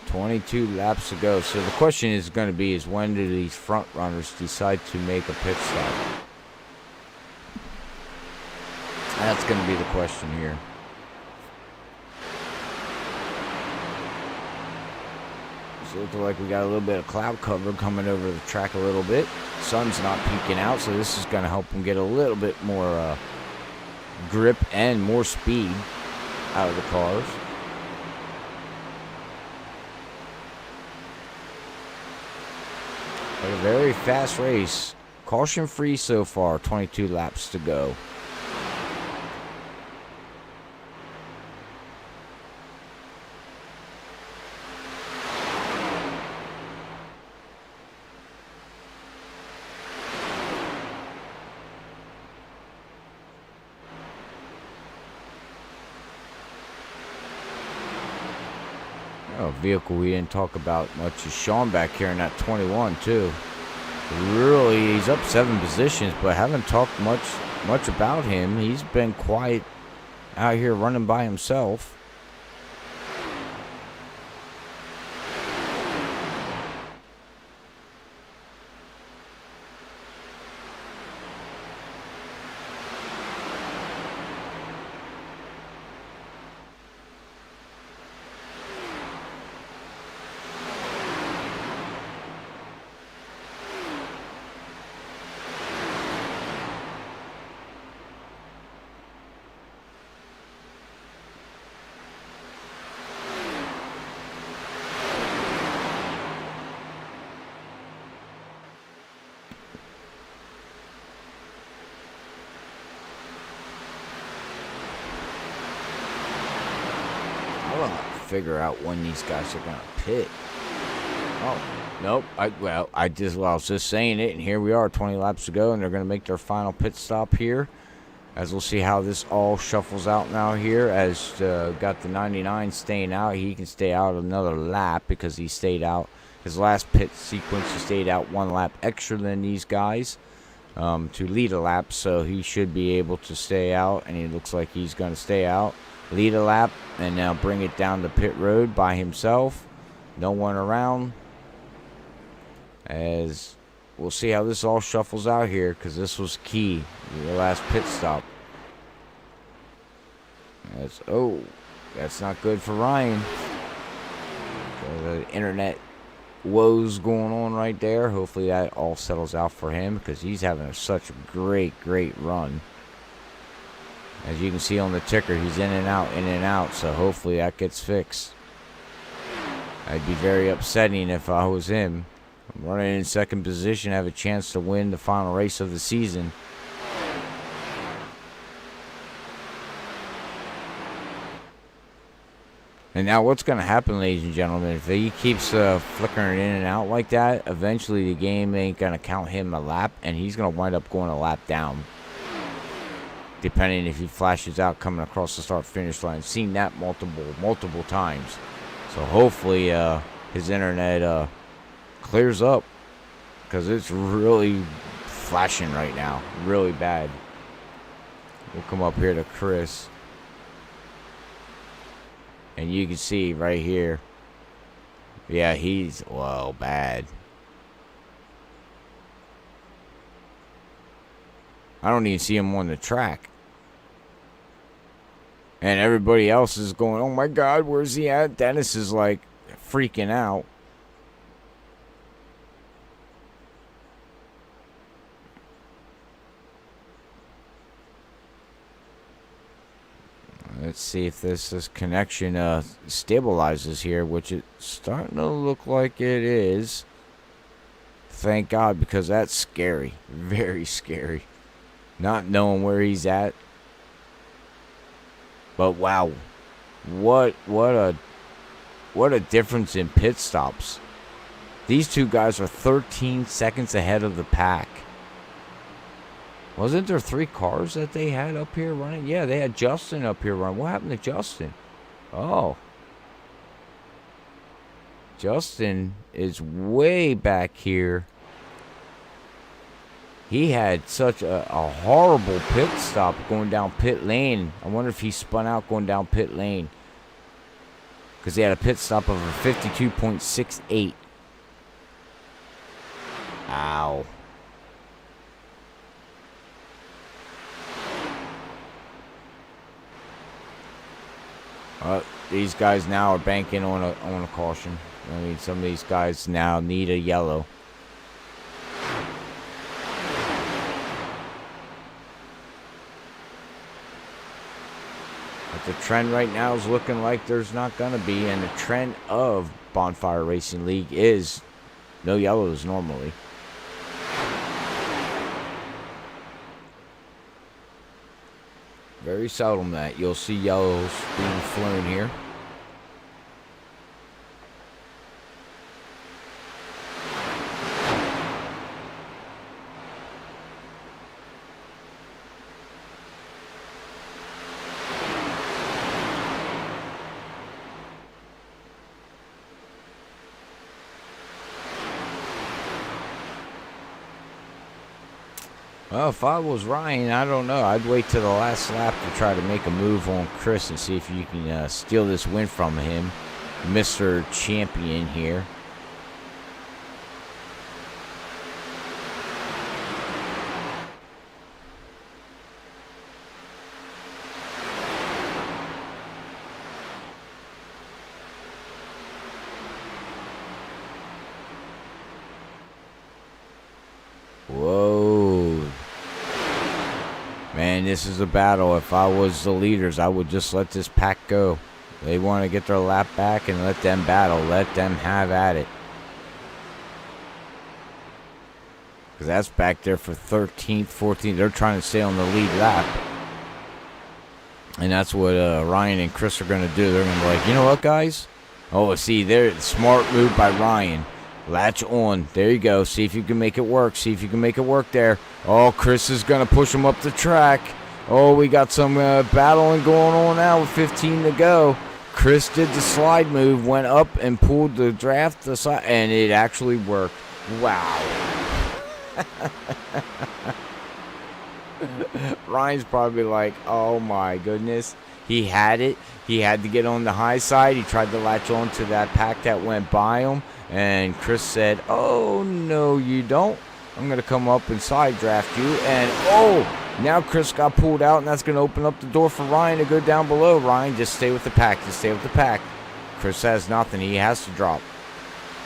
$22 laps to go. So the question is going to be when do these front runners decide to make a pit stop? That's going to be the question here. So it looks like we got a little bit of cloud cover coming over the track a little bit. Sun's not peeking out, so this is going to help them get a little bit more grip and more speed out of the cars. A very fast race. Caution free so far. 22 laps to go. Oh, vehicle we didn't talk about much is Sean back here in that 21 too. Really, he's up 7 positions, but haven't talked much about him. He's been quiet out here running by himself. I want to figure out when these guys are going to pit. Oh, nope. I was just saying it, and here we are 20 laps to go, and they're going to make their final pit stop here. As we'll see how this all shuffles out now here. As got the 99 staying out. He can stay out another lap because he stayed out. His last pit sequence, he stayed out 1 lap extra than these guys to lead a lap. So he should be able to stay out, and he looks like he's going to stay out. Lead a lap, and now bring it down the pit road by himself. No one around. As we'll see how this all shuffles out here, because this was key. The last pit stop. That's not good for Ryan. The internet woes going on right there. Hopefully that all settles out for him, because he's having such a great run. As you can see on the ticker, he's in and out, so hopefully that gets fixed. I'd be very upsetting if I was him. I'm running in second position, have a chance to win the final race of the season. And now what's going to happen, ladies and gentlemen, if he keeps flickering in and out like that, eventually the game ain't going to count him a lap, and he's going to wind up going a lap down. Depending if he flashes out coming across the start-finish line. Seen that multiple times. So hopefully his internet clears up, because it's really flashing right now. Really bad. We'll come up here to Chris. And you can see right here. Yeah, he's, well, bad. I don't even see him on the track. And everybody else is going, oh my God, where's he at? Dennis is like freaking out. Let's see if this connection stabilizes here, which it's starting to look like it is. Thank God, because that's scary. Very scary. Not knowing where he's at. But wow, what a difference in pit stops. These two guys are 13 seconds ahead of the pack. Wasn't there 3 cars that they had up here running? Yeah, they had Justin up here running. What happened to Justin? Oh. Justin is way back here. He had such a horrible pit stop going down pit lane. I wonder if he spun out going down pit lane. Because he had a pit stop of a 52.68. Ow. These guys now are banking on a caution. I mean, some of these guys now need a yellow. But the trend right now is looking like there's not going to be, and the trend of Bonfire Racing League is no yellows normally. Very seldom that you'll see yellows being flown here. Well, if I was Ryan, I don't know. I'd wait till the last lap to try to make a move on Chris and see if you can steal this win from him, Mr. Champion here. Whoa. Man, this is a battle. If I was the leaders, I would just let this pack go. They want to get their lap back and let them battle. Let them have at it. Because that's back there for 13th, 14th. They're trying to stay on the lead lap. And that's what Ryan and Chris are going to do. They're going to be like, you know what, guys? Oh, see, there, smart move by Ryan. Latch on. There you go. See if you can make it work. See if you can make it work there. Oh, Chris is going to push him up the track. Oh, we got some battling going on now with 15 to go. Chris did the slide move, went up and pulled the draft aside, and it actually worked. Wow. Ryan's probably like, oh my goodness. He had it. He had to get on the high side. He tried to latch on to that pack that went by him. And Chris said, oh, no, you don't. I'm going to come up and side draft you. And, oh, now Chris got pulled out, and that's going to open up the door for Ryan to go down below. Ryan, just stay with the pack. Just stay with the pack. Chris has nothing. He has to drop.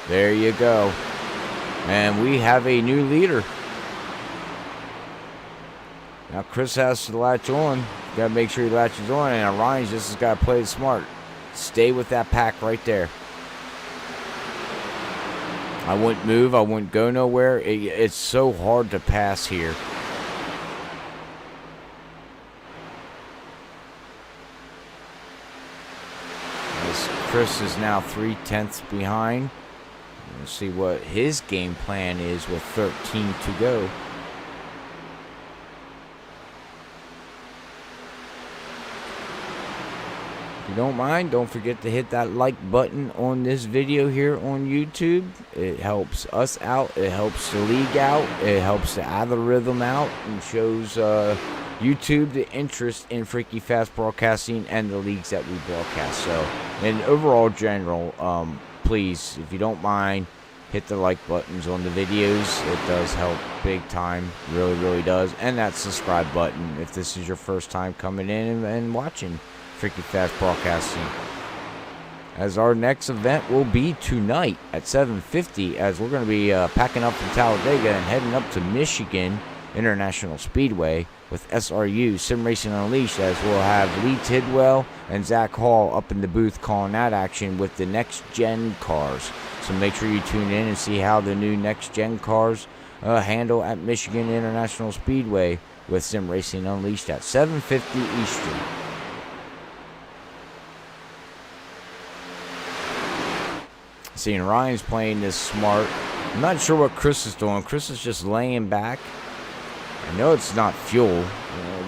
There you go. And we have a new leader. Now Chris has to latch on. Got to make sure he latches on. And Ryan's just has got to play it smart. Stay with that pack right there. I wouldn't move. I wouldn't go nowhere. It's so hard to pass here. As Chris is now 3/10 behind. Let's see what his game plan is with 13 to go. If you don't mind, don't forget to hit that like button on this video here on YouTube. It helps us out. It helps the league out. It helps the algorithm out and shows YouTube the interest in Freaky Fast Broadcasting and the leagues that we broadcast. So, in overall general, please, if you don't mind, hit the like buttons on the videos. It does help big time. Really, really does. And that subscribe button if this is your first time coming in and watching Freaky Fast Broadcasting. As our next event will be tonight at 7:50, as we're going to be packing up from Talladega and heading up to Michigan International Speedway with SRU Sim Racing Unleashed, as we'll have Lee Tidwell and Zach Hall up in the booth calling that action with the next gen cars. So make sure you tune in and see how the new next gen cars handle at Michigan International Speedway with Sim Racing Unleashed at 7:50 Eastern. Seeing Ryan's playing this smart. I'm not sure what Chris is doing. Chris is just laying back. I know it's not fuel.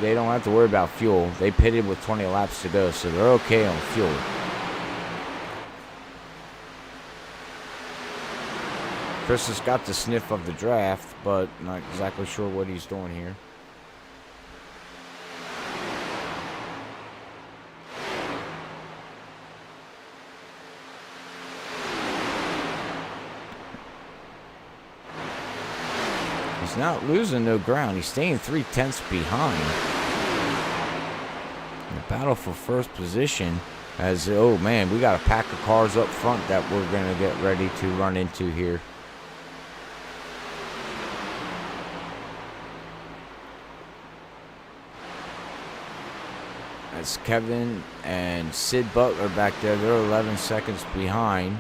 They don't have to worry about fuel. They pitted with 20 laps to go, so they're okay on fuel. Chris has got the sniff of the draft, but not exactly sure what he's doing here. He's not losing no ground. He's staying 3/10 behind. The battle for first position as, oh man, we got a pack of cars up front that we're going to get ready to run into here. That's Kevin and Sid Butler back there. They're 11 seconds behind.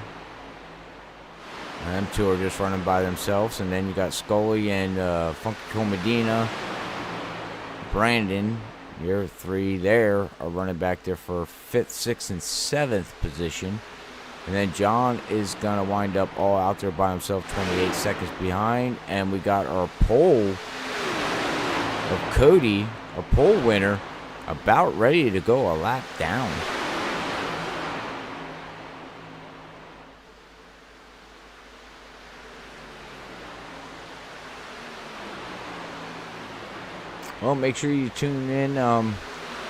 And them two are just running by themselves. And then you got Scully and Funky Comedina. Brandon, your three there, are running back there for 5th, 6th, and 7th position. And then John is going to wind up all out there by himself, 28 seconds behind. And we got our pole of Cody, a pole winner, about ready to go a lap down. Well, make sure you tune in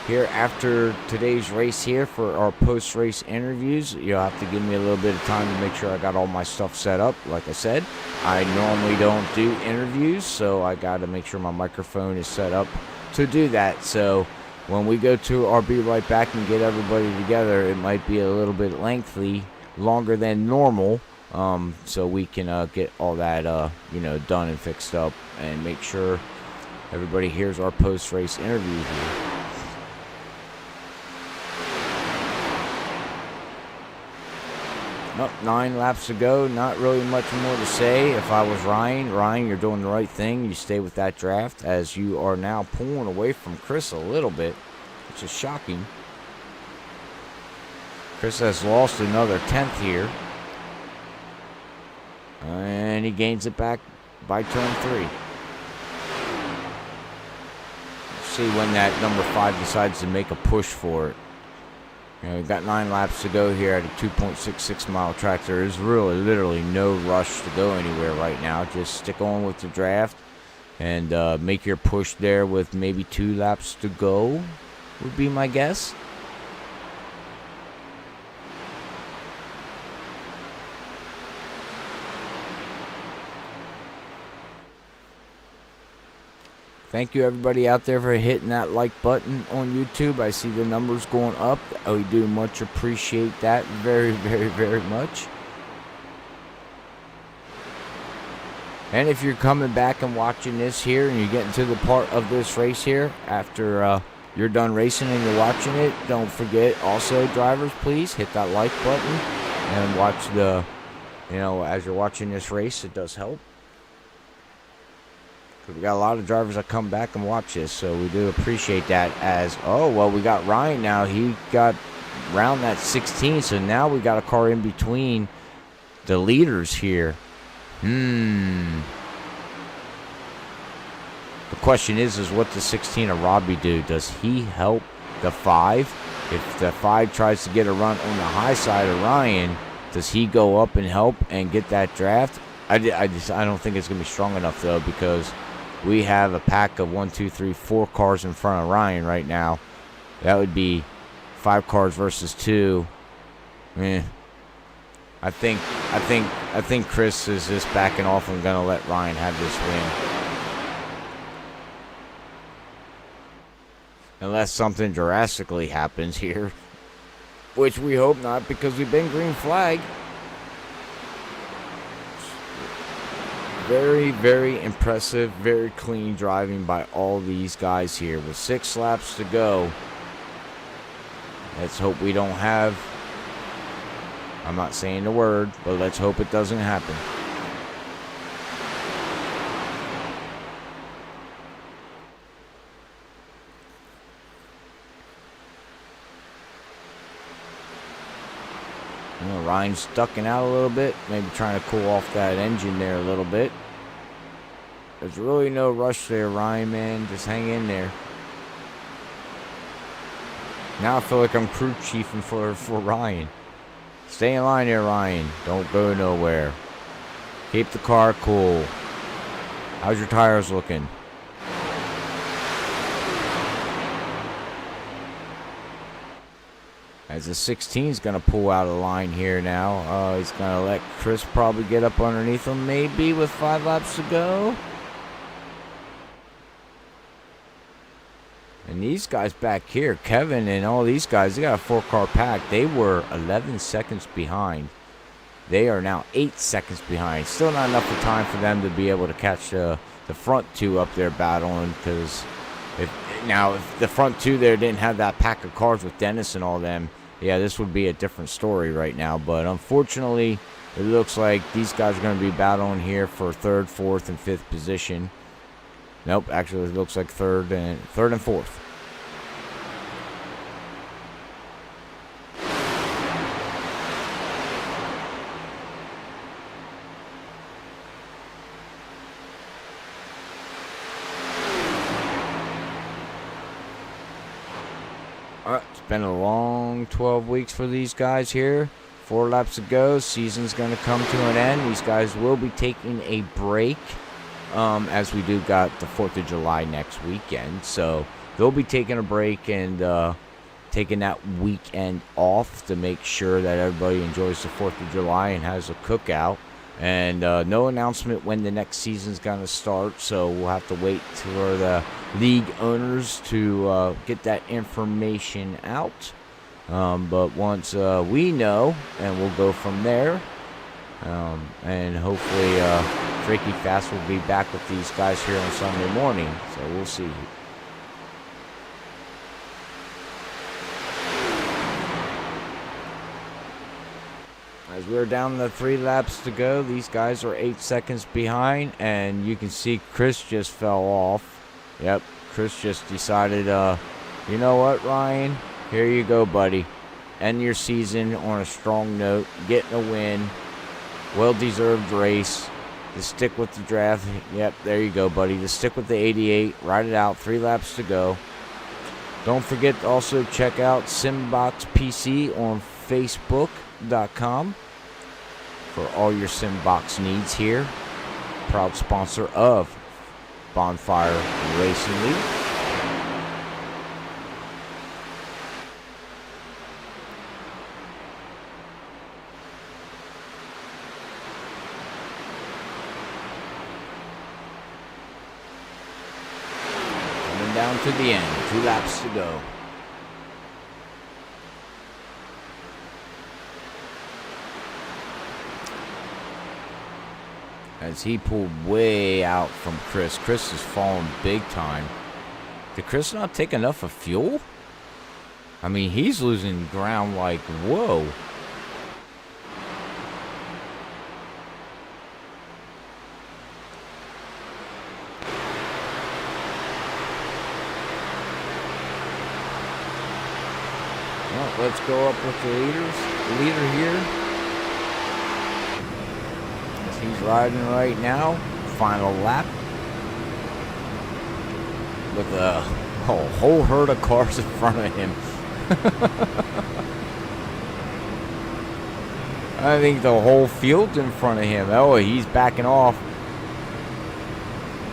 here after today's race here for our post-race interviews. You'll have to give me a little bit of time to make sure I got all my stuff set up. Like I said, I normally don't do interviews, so I got to make sure my microphone is set up to do that. So when we go to our Be Right Back and get everybody together, it might be a little bit lengthy, longer than normal, so we can get all that done and fixed up and make sure everybody hears our post-race interview here. Oh, 9 laps to go. Not really much more to say. If I was Ryan, you're doing the right thing. You stay with that draft, as you are now pulling away from Chris a little bit, which is shocking. Chris has lost another 10th here. And he gains it back by turn 3. Let's see when that number 5 decides to make a push for it. We've got 9 laps to go here at a 2.66 mile track. There is really literally no rush to go anywhere right now. Just stick on with the draft and make your push there with maybe 2 laps to go would be my guess. Thank you, everybody out there, for hitting that like button on YouTube. I see the numbers going up. We do much appreciate that very, very, very much. And if you're coming back and watching this here and you're getting to the part of this race here after you're done racing and you're watching it, don't forget also, drivers, please hit that like button and watch the, as you're watching this race, it does help. We got a lot of drivers that come back and watch this, so we do appreciate that. We got Ryan now. He got around that 16, so now we got a car in between the leaders here. The question is what does 16 of Robbie do? Does he help the 5? If the 5 tries to get a run on the high side of Ryan, does he go up and help and get that draft? I don't think it's going to be strong enough, though, because we have a pack of 4 cars in front of Ryan right now. That would be 5 cars versus 2. I think Chris is just backing off and gonna let Ryan have this win, unless something drastically happens here, which we hope not, because we've been green flag. Very, very impressive, very clean driving by all these guys here. With 6 laps to go, let's hope we don't have, I'm not saying the word, but let's hope it doesn't happen. Ryan's ducking out a little bit, maybe trying to cool off that engine there a little bit. There's really no rush there, Ryan, man. Just hang in there. Now I feel like I'm crew chiefing for Ryan. Stay in line there, Ryan. Don't go nowhere. Keep the car cool. How's your tires looking? As the 16 is going to pull out of the line here now. He's going to let Chris probably get up underneath him, maybe, with 5 laps to go. And these guys back here, Kevin and all these guys, they got a 4-car pack. They were 11 seconds behind. They are now 8 seconds behind. Still not enough of time for them to be able to catch the front 2 up there battling, because if the front 2 there didn't have that pack of cars with Dennis and all them, yeah, this would be a different story right now. But unfortunately, it looks like these guys are going to be battling here for 3rd, 4th, and 5th position. Nope, actually it looks like 3rd and 4th. It's been a long 12 weeks for these guys here. 4 laps to go. Season's going to come to an end. These guys will be taking a break as we do got the 4th of July next weekend. So they'll be taking a break and taking that weekend off to make sure that everybody enjoys the 4th of July and has a cookout. And no announcement when the next season's going to start, so we'll have to wait for the league owners to get that information out. But once we know, and we'll go from there. And hopefully Freaky Fast will be back with these guys here on Sunday morning, so we'll see. As we're down to 3 laps to go, these guys are 8 seconds behind, and you can see Chris just fell off. Yep, Chris just decided, you know what, Ryan? Here you go, buddy. End your season on a strong note, getting a win. Well-deserved race. To stick with the draft. Yep, there you go, buddy. To stick with the 88, ride it out, 3 laps to go. Don't forget to also check out Simboxpc on Facebook.com. for all your Simbox needs here. Proud sponsor of Bonfire Racing League. Coming down to the end, 2 laps to go. As he pulled way out from Chris. Chris is falling big time. Did Chris not take enough of fuel? I mean, he's losing ground like, whoa. Well, let's go up with the leader here. He's riding right now. Final lap. With a whole herd of cars in front of him. I think the whole field's in front of him. Oh, he's backing off.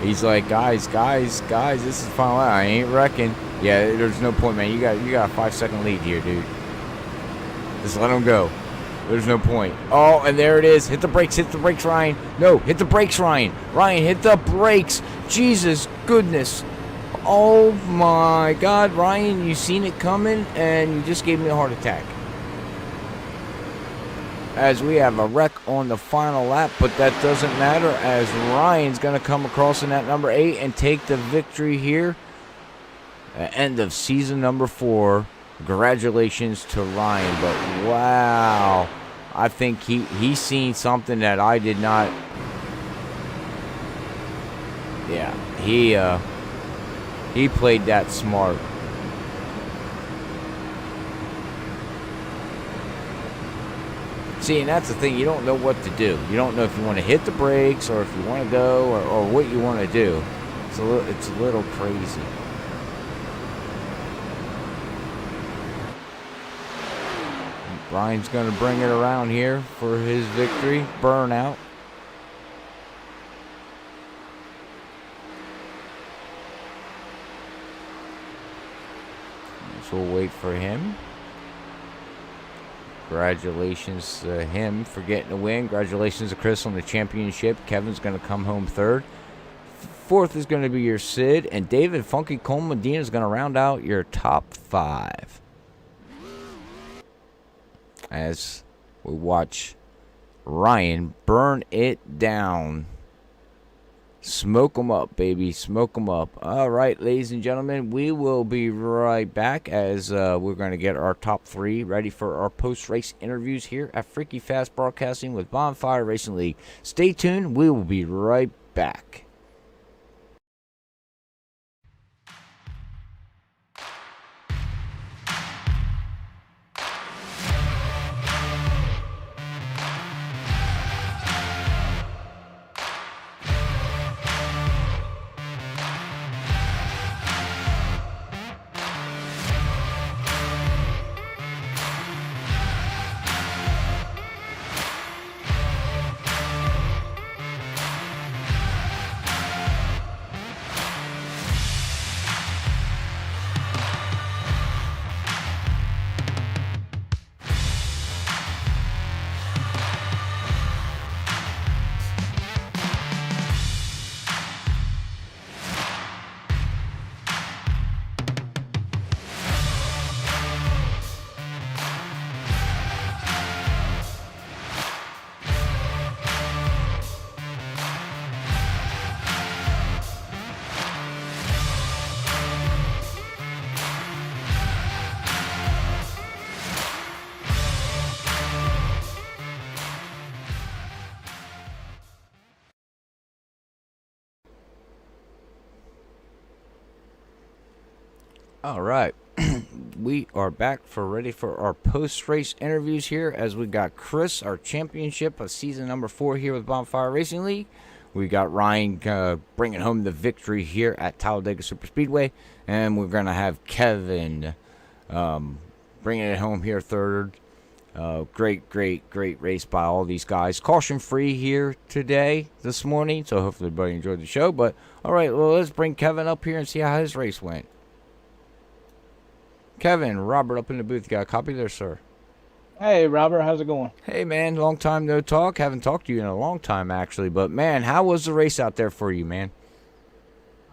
He's like, guys, this is final lap. I ain't wrecking. Yeah, there's no point, man. You got a 5-second lead here, dude. Just let him go. There's no point. Oh, and there it is. Hit the brakes, Ryan. No, hit the brakes, Ryan. Ryan, hit the brakes. Jesus goodness. Oh, my God. Ryan, you seen it coming, and you just gave me a heart attack. As we have a wreck on the final lap, but that doesn't matter, as Ryan's going to come across in that number 8 and take the victory here. End of season number 4. Congratulations to Ryan, but wow, I think he's seen something that I did not. Yeah, he played that smart. See, and that's the thing, you don't know what to do. You don't know if you want to hit the brakes or if you want to go or what you want to do. It's a little crazy. Ryan's going to bring it around here for his victory. Burnout. So we'll wait for him. Congratulations to him for getting the win. Congratulations to Chris on the championship. Kevin's going to come home 3rd. 4th is going to be your Sid. And David Funky Cole Medina is going to round out your top 5. As we watch Ryan burn it down. Smoke them up, baby. Smoke them up. All right, ladies and gentlemen, we will be right back as we're going to get our top 3 ready for our post-race interviews here at Freaky Fast Broadcasting with Bonfire Racing League. Stay tuned. We will be right back. All right. We are ready for our post-race interviews here as we got Chris, our championship of season number 4 here with Bonfire Racing League. We got Ryan bringing home the victory here at Talladega Superspeedway. And we're going to have Kevin bringing it home here third. Great race by all these guys. Caution free here this morning. So hopefully everybody enjoyed the show. But all right, well, let's bring Kevin up here and see how his race went. Kevin, Robert up in the booth. You got a copy there, sir? Hey, Robert, how's it going? Hey, man, long time no talk. Haven't talked to you in a long time, actually. But, man, how was the race out there for you, man?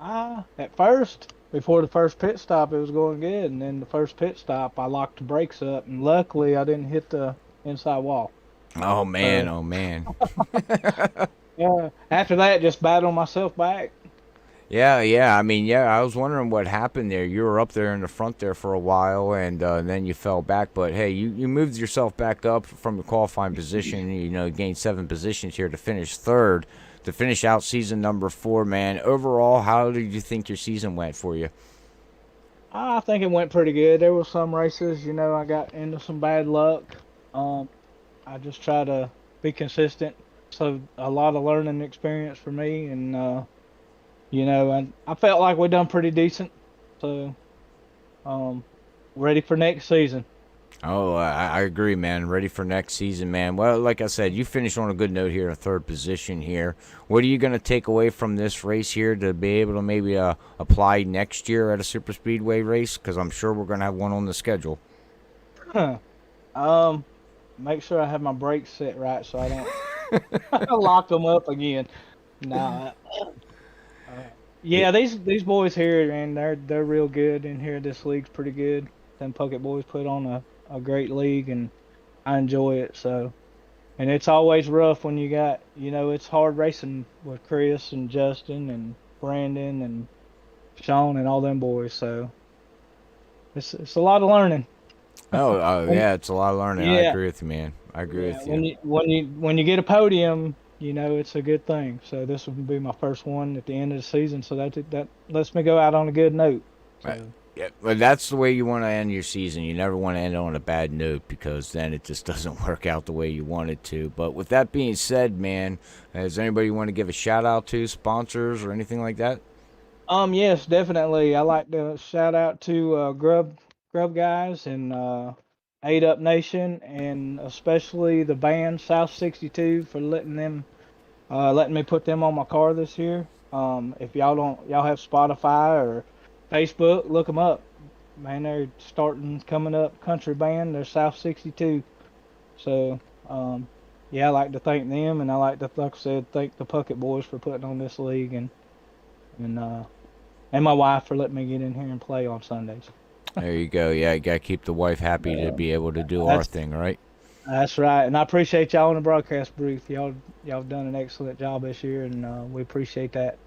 At first, before the first pit stop, it was going good. And then the first pit stop, I locked the brakes up. And luckily, I didn't hit the inside wall. Oh, man, oh, man. Yeah, after that, just battled myself back. Yeah. I mean, I was wondering what happened there. You were up there in the front there for a while, and then you fell back. But, hey, you moved yourself back up from the qualifying position. You gained 7 positions here to finish third, to finish out season number 4, man. Overall, how did you think your season went for you? I think it went pretty good. There were some races, I got into some bad luck. I just try to be consistent. So a lot of learning experience for me, and and I felt like we done pretty decent. So, ready for next season. Oh, I agree, man. Ready for next season, man. Well, like I said, you finished on a good note here, a third position here. What are you going to take away from this race here to be able to maybe apply next year at a super speedway race? Because I'm sure we're going to have one on the schedule. Make sure I have my brakes set right so I don't lock them up again. Nah. These boys here, man, they're real good in here. This league's pretty good. Them Puckett boys put on a great league, and I enjoy it. So, and it's always rough when you got, it's hard racing with Chris and Justin and Brandon and Sean and all them boys. So, it's a lot of learning. Yeah, it's a lot of learning. Yeah. I agree with you, man. I agree with you. When you get a podium, it's a good thing. So this will be my first one at the end of the season. So that lets me go out on a good note. So. Right. Yeah, but that's the way you want to end your season. You never want to end on a bad note because then it just doesn't work out the way you want it to. But with that being said, man, does anybody want to give a shout out to sponsors or anything like that? Yes, definitely. I like to shout out to Grub Guys and 8 Up Nation, and especially the band South 62 for letting me put them on my car this year. If y'all have Spotify or Facebook, look them up. Man, they're coming up country band. They're South 62. So, I like to thank them, and I like to, like I said, thank the Puckett boys for putting on this league, and my wife for letting me get in here and play on Sundays. There you go. Yeah, you got to keep the wife happy to be able to do our thing, right? That's right. And I appreciate y'all in the broadcast booth. Y'all done an excellent job this year, and we appreciate that.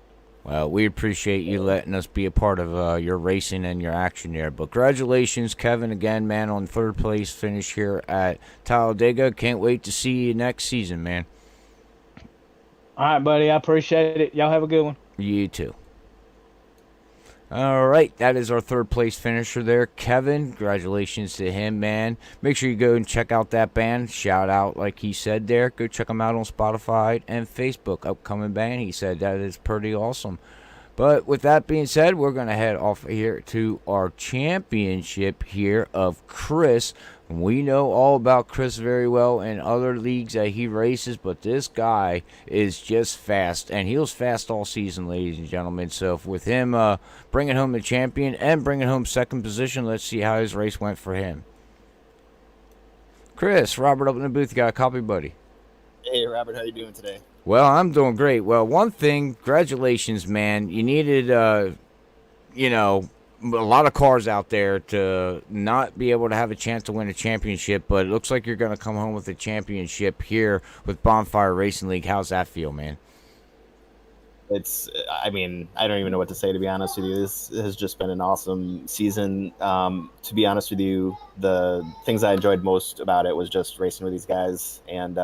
Well, we appreciate you letting us be a part of your racing and your action there. But congratulations, Kevin, again, man, on third place finish here at Talladega. Can't wait to see you next season, man. All right, buddy. I appreciate it. Y'all have a good one. You too. All right, that is our third place finisher there, Kevin. Congratulations to him, man. Make sure you go and check out that band. Shout out, like he said there. Go check them out on Spotify and Facebook. Upcoming band, he said that is pretty awesome. But with that being said, we're going to head off here to our championship here of Chris. We know all about Chris very well in other leagues that he races, but this guy is just fast, and he was fast all season, ladies and gentlemen. So with him bringing home the champion and bringing home second position, let's see how his race went for him. Chris, Robert up in the booth, you got a copy, buddy? Hey, Robert, how you doing today? Well, I'm doing great. Well, one thing, congratulations, man. You needed, a lot of cars out there to not be able to have a chance to win a championship, but it looks like you're going to come home with a championship here with Bonfire Racing League. How's that feel, man? I don't even know what to say, to be honest with you. This has just been an awesome season. To be honest with you, the things I enjoyed most about it was just racing with these guys and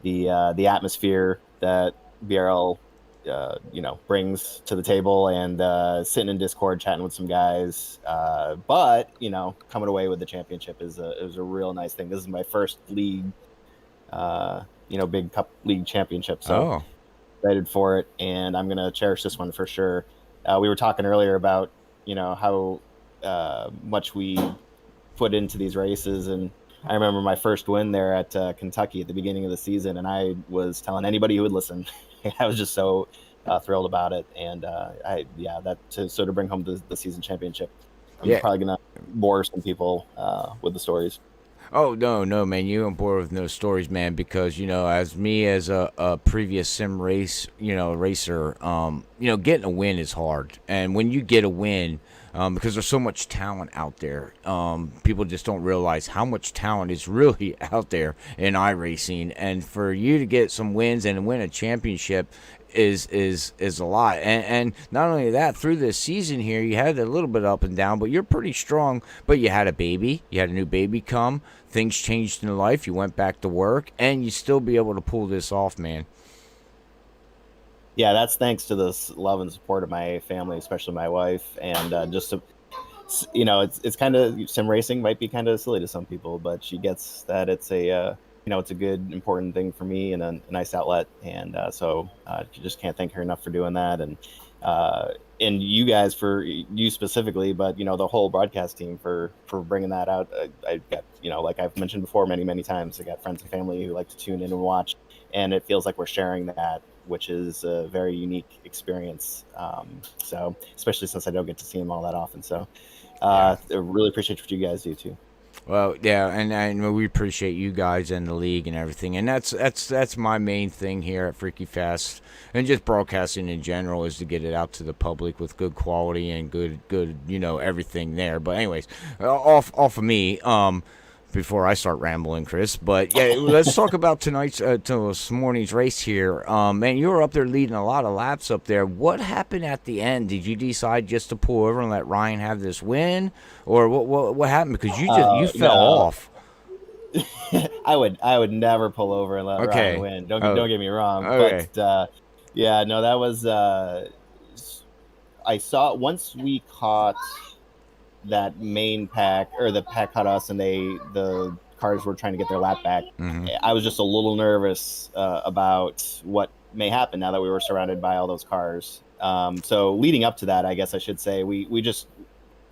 the atmosphere that BRL brings to the table, and sitting in Discord chatting with some guys. But coming away with the championship is a real nice thing. This is my first league, big cup league championship. So excited for it, and I'm gonna cherish this one for sure. We were talking earlier about how much we put into these races, and I remember my first win there at Kentucky at the beginning of the season, and I was telling anybody who would listen, I was just so thrilled about it, and to bring home the season championship. I'm probably gonna bore some people with the stories. Oh, no, man, you don't bore with no stories, man, because, as me as a previous sim racer, getting a win is hard. And when you get a win, because there's so much talent out there, people just don't realize how much talent is really out there in iRacing. And for you to get some wins and win a championship is a lot. And not only that, through this season here, you had a little bit up and down, but you're pretty strong. But you had a new baby come, things changed in life, you went back to work, and you still be able to pull this off, man. Yeah, that's thanks to the love and support of my family, especially my wife, and it's kind of, sim racing might be kind of silly to some people, but she gets that it's a it's a good, important thing for me and a nice outlet. And so you just can't thank her enough for doing that. And you guys, for you specifically, but, the whole broadcast team for bringing that out. I got, like I've mentioned before many times, I got friends and family who like to tune in and watch. And it feels like we're sharing that, which is a very unique experience. So especially since I don't get to see them all that often. So I really appreciate what you guys do too. Well, yeah, and we appreciate you guys and the league and everything, and that's my main thing here at Freaky Fest, and just broadcasting in general, is to get it out to the public with good quality and good everything there. But anyways, off of me. Before I start rambling, Chris. But yeah, let's talk about this morning's race here. Man, you were up there leading a lot of laps up there. What happened at the end? Did you decide just to pull over and let Ryan have this win, or what happened? Because you fell off. I would never pull over and let Ryan win. Don't get me wrong. Okay. But that was I saw once we caught that main pack, or the pack caught us, and the cars were trying to get their lap back. Mm-hmm. I was just a little nervous about what may happen now that we were surrounded by all those cars. So leading up to that, I guess I should say, we just,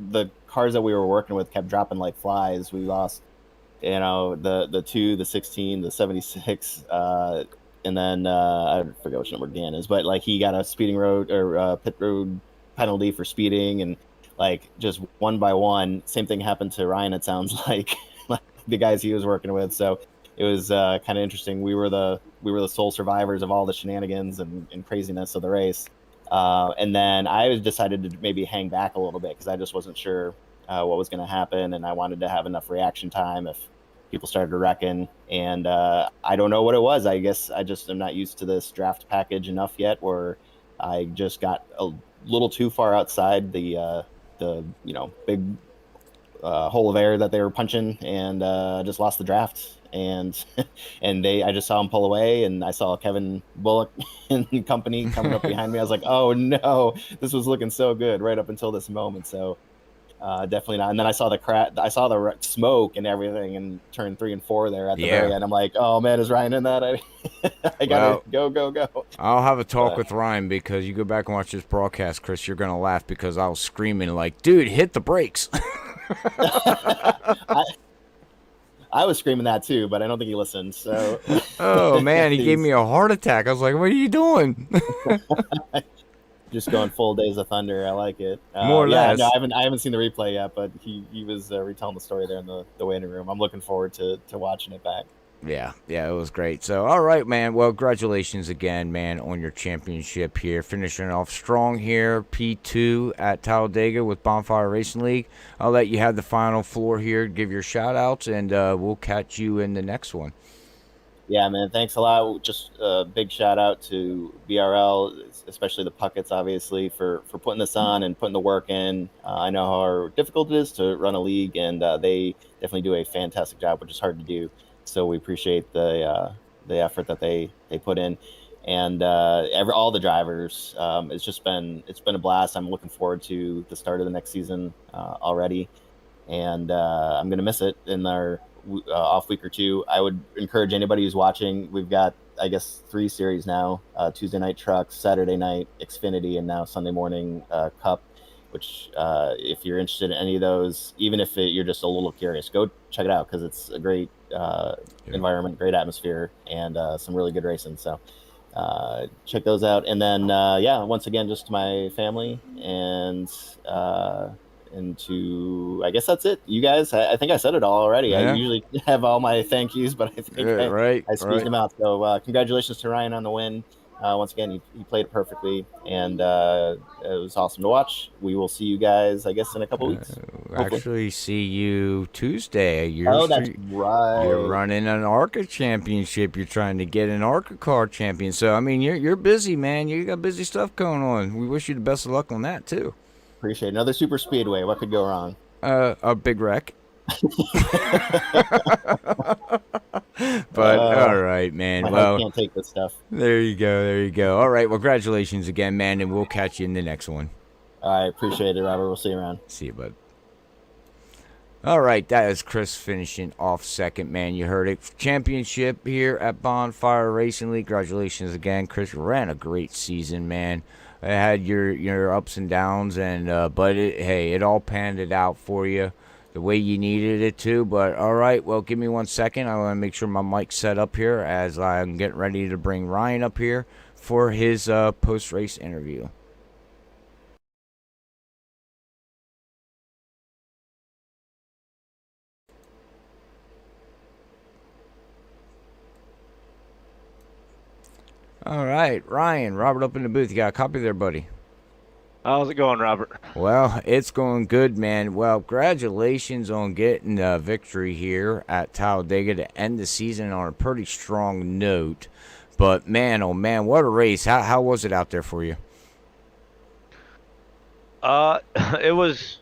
the cars that we were working with kept dropping like flies. We lost, the 2, the 16, the 76, and then I forget which number Dan is, but like he got a speeding road or pit road penalty for speeding, and like just one by one, same thing happened to Ryan, it sounds like the guys he was working with. So it was kind of interesting. We were the sole survivors of all the shenanigans and craziness of the race. And then I decided to maybe hang back a little bit, because I just wasn't sure what was going to happen, and I wanted to have enough reaction time if people started wrecking. And I don't know what it was. I guess I just am not used to this draft package enough yet, where I just got a little too far outside the big hole of air that they were punching, and just lost the draft. And I just saw him pull away, and I saw Kevin Bullock and company coming up behind me. I was like, oh no, this was looking so good right up until this moment. So definitely not. And then I saw the smoke and everything, and turn 3 and 4 there at the very end. I'm like, oh man, is Ryan in that? I gotta go. I'll have a talk with Ryan, because you go back and watch this broadcast, Chris, you're gonna laugh, because I was screaming like, dude, hit the brakes. I was screaming that too, but I don't think he listened. So oh man, he gave me a heart attack. I was like, what are you doing? Just going full Days of Thunder. I like it. More or less. No, I haven't seen the replay yet, but he was retelling the story there in the waiting room. I'm looking forward to watching it back. Yeah, it was great. So, all right, man. Well, congratulations again, man, on your championship here. Finishing off strong here, P2 at Talladega with Bonfire Racing League. I'll let you have the final floor here, give your shout-outs, and we'll catch you in the next one. Yeah, man, thanks a lot. Just a big shout-out to BRL, especially the Puckets, obviously, for putting this on and putting the work in. I know how difficult it is to run a league, and they definitely do a fantastic job, which is hard to do. So we appreciate the effort that they put in. and all the drivers. It's been a blast. I'm looking forward to the start of the next season already, and I'm gonna miss it in our off week or two. I would encourage anybody who's watching. We've got, I guess, 3 series now: Tuesday night trucks, Saturday night Xfinity, and now Sunday morning Cup. Which, if you're interested in any of those, even if you're just a little curious, go check it out, because it's a great environment, great atmosphere, and some really good racing. So check those out. And then, once again, just to my family and to, I guess that's it. You guys, I think I said it all already. Yeah. I usually have all my thank yous, but I think I squeezed them out. So congratulations to Ryan on the win. Once again, he played it perfectly, and it was awesome to watch. We will see you guys, I guess, in a couple weeks. Actually, see you Tuesday. That's right. You're running an ARCA championship. You're trying to get an ARCA car champion. So, I mean, you're busy, man. You got busy stuff going on. We wish you the best of luck on that, too. Appreciate it. Another super speedway. What could go wrong? A big wreck. But all right, man. I can't take this stuff. There you go. All right, well, congratulations again, man, and we'll catch you in the next one. I appreciate it, Robert. We'll see you around. See you, bud. All right, that is Chris finishing off second, man. You heard it. Championship here at Bonfire Racing League. Congratulations again, Chris. You ran a great season, man. It had your ups and downs, and but it all panned it out for you the way you needed it to. But all right, well, give me 1 second. I want to make sure my mic's set up here as I'm getting ready to bring Ryan up here for his post-race interview. All right, Ryan, Robert up in the booth. You got a copy there, buddy? How's it going, Robert? Well, it's going good, man. Well, congratulations on getting a victory here at Talladega to end the season on a pretty strong note. But, man, oh, man, what a race. How was it out there for you? It was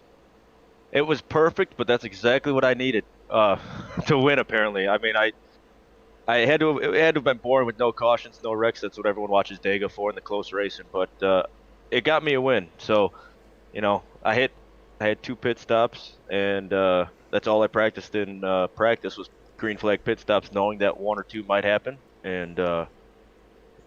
perfect, but that's exactly what I needed to win, apparently. I mean, it had to have been boring with no cautions, no wrecks. That's what everyone watches Dega for in the close racing. But it got me a win. So, I had 2 pit stops, and that's all I practiced in practice was green flag pit stops, knowing that 1 or 2 might happen, and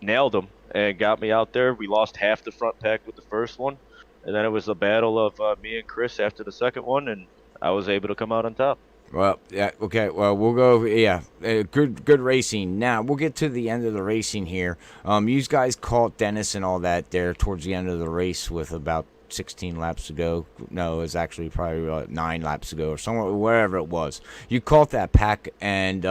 nailed them and got me out there. We lost half the front pack with the first one, and then it was a battle of me and Chris after the second one, and I was able to come out on top. Well, yeah, okay. Well, we'll go. Yeah, good racing. Now we'll get to the end of the racing here. You guys caught Dennis and all that there towards the end of the race with about 16 laps to go. No, it was actually probably 9 laps ago or somewhere, wherever it was. You caught that pack, and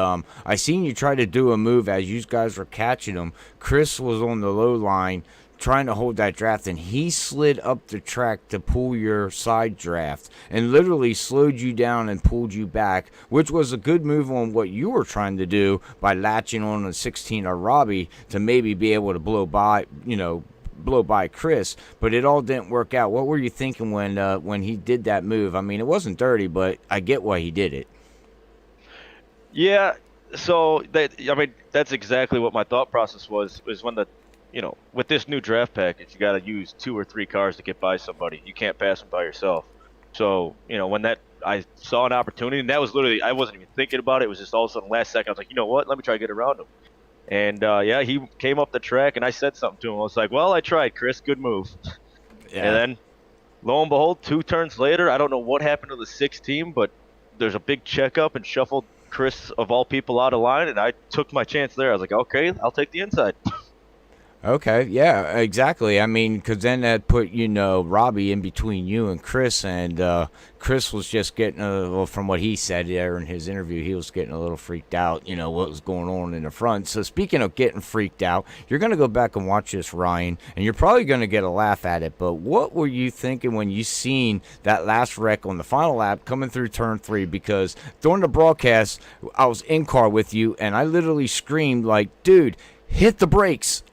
I seen you try to do a move as you guys were catching them. Chris was on the low line trying to hold that draft, and he slid up the track to pull your side draft and literally slowed you down and pulled you back, which was a good move on what you were trying to do by latching on a 16 of Robbie to maybe be able to blow by Chris, but it all didn't work out. What were you thinking when he did that move? I mean, it wasn't dirty, but I get why he did it. Yeah, so that's exactly what my thought process was when with this new draft package, you got to use 2 or 3 cars to get by somebody. You can't pass them by yourself. So, when I saw an opportunity, and that was literally, I wasn't even thinking about it. It was just all of a sudden last second, I was like, you know what? Let me try to get around him. And, he came up the track, and I said something to him. I was like, well, I tried, Chris. Good move. Yeah. And then, lo and behold, 2 turns later, I don't know what happened to the 16, but there's a big checkup and shuffled Chris, of all people, out of line, and I took my chance there. I was like, okay, I'll take the inside. Okay, yeah, exactly. I mean, because then that put, Robbie in between you and Chris, and Chris was just getting, from what he said there in his interview, he was getting a little freaked out, what was going on in the front. So speaking of getting freaked out, you're going to go back and watch this, Ryan, and you're probably going to get a laugh at it, but what were you thinking when you seen that last wreck on the final lap coming through turn 3? Because during the broadcast, I was in car with you, and I literally screamed like, dude, hit the brakes.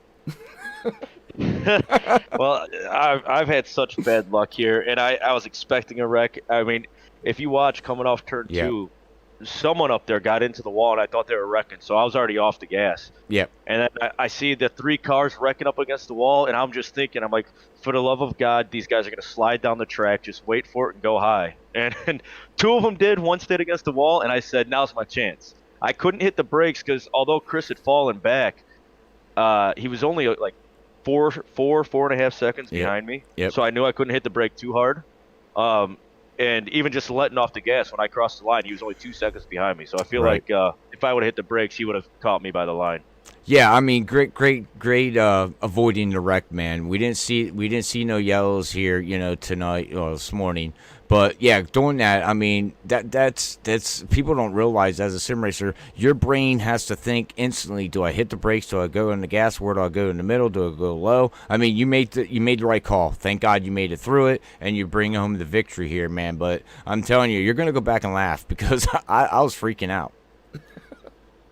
Well, I've had such bad luck here, and I was expecting a wreck. I mean, if you watch coming off turn 2, someone up there got into the wall, and I thought they were wrecking, so I was already off the gas. Yep. And then I see the 3 cars wrecking up against the wall, and I'm just thinking, I'm like, for the love of God, these guys are going to slide down the track, just wait for it and go high. And 2 of them did, one stayed against the wall, and I said, now's my chance. I couldn't hit the brakes because although Chris had fallen back, he was only like 4.5 seconds behind me. Yep. So I knew I couldn't hit the brake too hard. And even just letting off the gas when I crossed the line, he was only 2 seconds behind me. So I feel like if I would have hit the brakes, he would have caught me by the line. Yeah, I mean, great avoiding the wreck, man. We didn't see no yellows here, tonight or this morning. But yeah, doing that, I mean, that's people don't realize as a sim racer, your brain has to think instantly. Do I hit the brakes? Do I go in the gas? Where do I go in the middle? Do I go low? I mean, you made the right call. Thank God you made it through it, and you bring home the victory here, man. But I'm telling you, you're gonna go back and laugh because I was freaking out.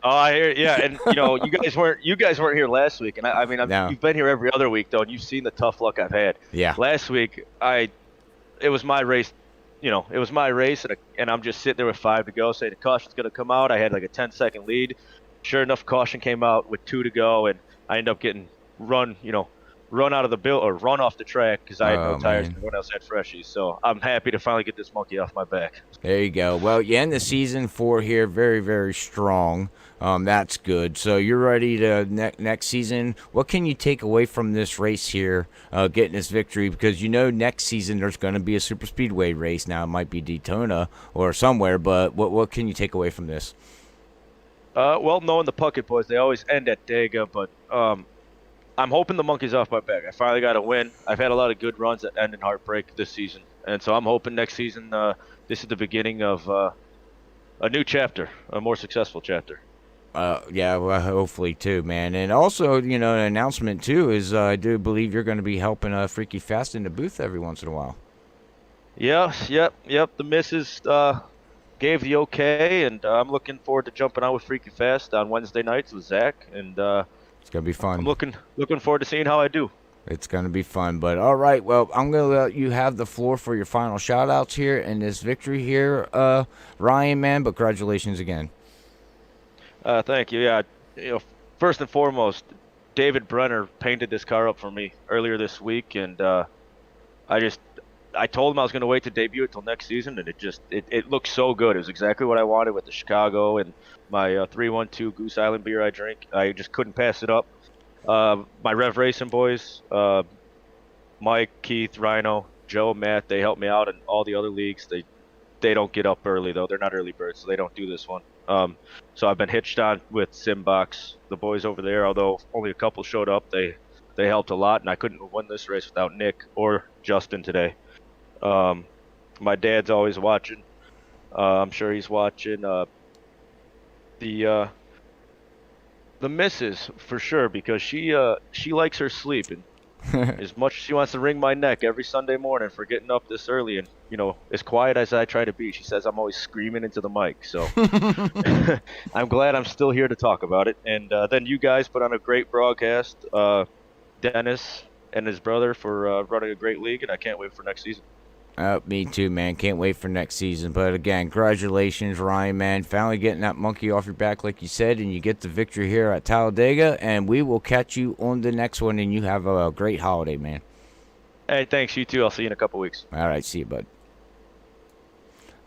Oh, I hear, yeah, and you guys weren't here last week, and I mean, you've been here every other week though, and you've seen the tough luck I've had. Yeah. Last week, it was my race, it was my race, and I'm just sitting there with 5 to go, saying the caution's gonna come out. I had like a 10-second lead. Sure enough, caution came out with 2 to go, and I ended up getting run out of the run off the track because I had no tires and everyone else had freshies. So I'm happy to finally get this monkey off my back. There you go. Well, you end the season 4 here very, very strong. That's good. So you're ready to next season. What can you take away from this race here, getting this victory? Because next season there's going to be a super speedway race. Now it might be Daytona or somewhere, but what can you take away from this? Well, knowing the Puckett boys, they always end at Dega, but I'm hoping the monkey's off my back. I finally got a win. I've had a lot of good runs that end in heartbreak this season, and so I'm hoping next season this is the beginning of a new chapter, a more successful chapter. Yeah, well, hopefully too, man. And also, an announcement too is I do believe you're going to be helping Freaky Fast in the booth every once in a while. Yep. The missus gave the okay, and I'm looking forward to jumping out with Freaky Fast on Wednesday nights with Zach, and it's gonna be fun. I'm looking forward to seeing how I do. It's gonna be fun. But all right, well, I'm gonna let you have the floor for your final shout outs here and this victory here, Ryan, man. But congratulations again. Thank you. Yeah, first and foremost, David Brenner painted this car up for me earlier this week, and I told him I was going to wait to debut it till next season, and it looked so good. It was exactly what I wanted with the Chicago and my 312 Goose Island beer I drink. I just couldn't pass it up. My Rev Racing boys, Mike, Keith, Rhino, Joe, Matt, they helped me out in all the other leagues. They don't get up early though. They're not early birds, so they don't do this one. So I've been hitched on with Simbox, the boys over there. Although only a couple showed up, they helped a lot, and I couldn't have won this race without Nick or Justin today. My dad's always watching. I'm sure he's watching. The missus for sure, because she likes her sleep, and as much as she wants to wring my neck every Sunday morning for getting up this early, and as quiet as I try to be, she says I'm always screaming into the mic. So I'm glad I'm still here to talk about it. And then you guys put on a great broadcast. Dennis and his brother for running a great league, and I can't wait for next season. Me too, man. Can't wait for next season. But again, congratulations, Ryan, man. Finally getting that monkey off your back, like you said, and you get the victory here at Talladega. And we will catch you on the next one, and you have a great holiday, man. Hey, thanks. You too. I'll see you in a couple weeks. All right. See you, bud.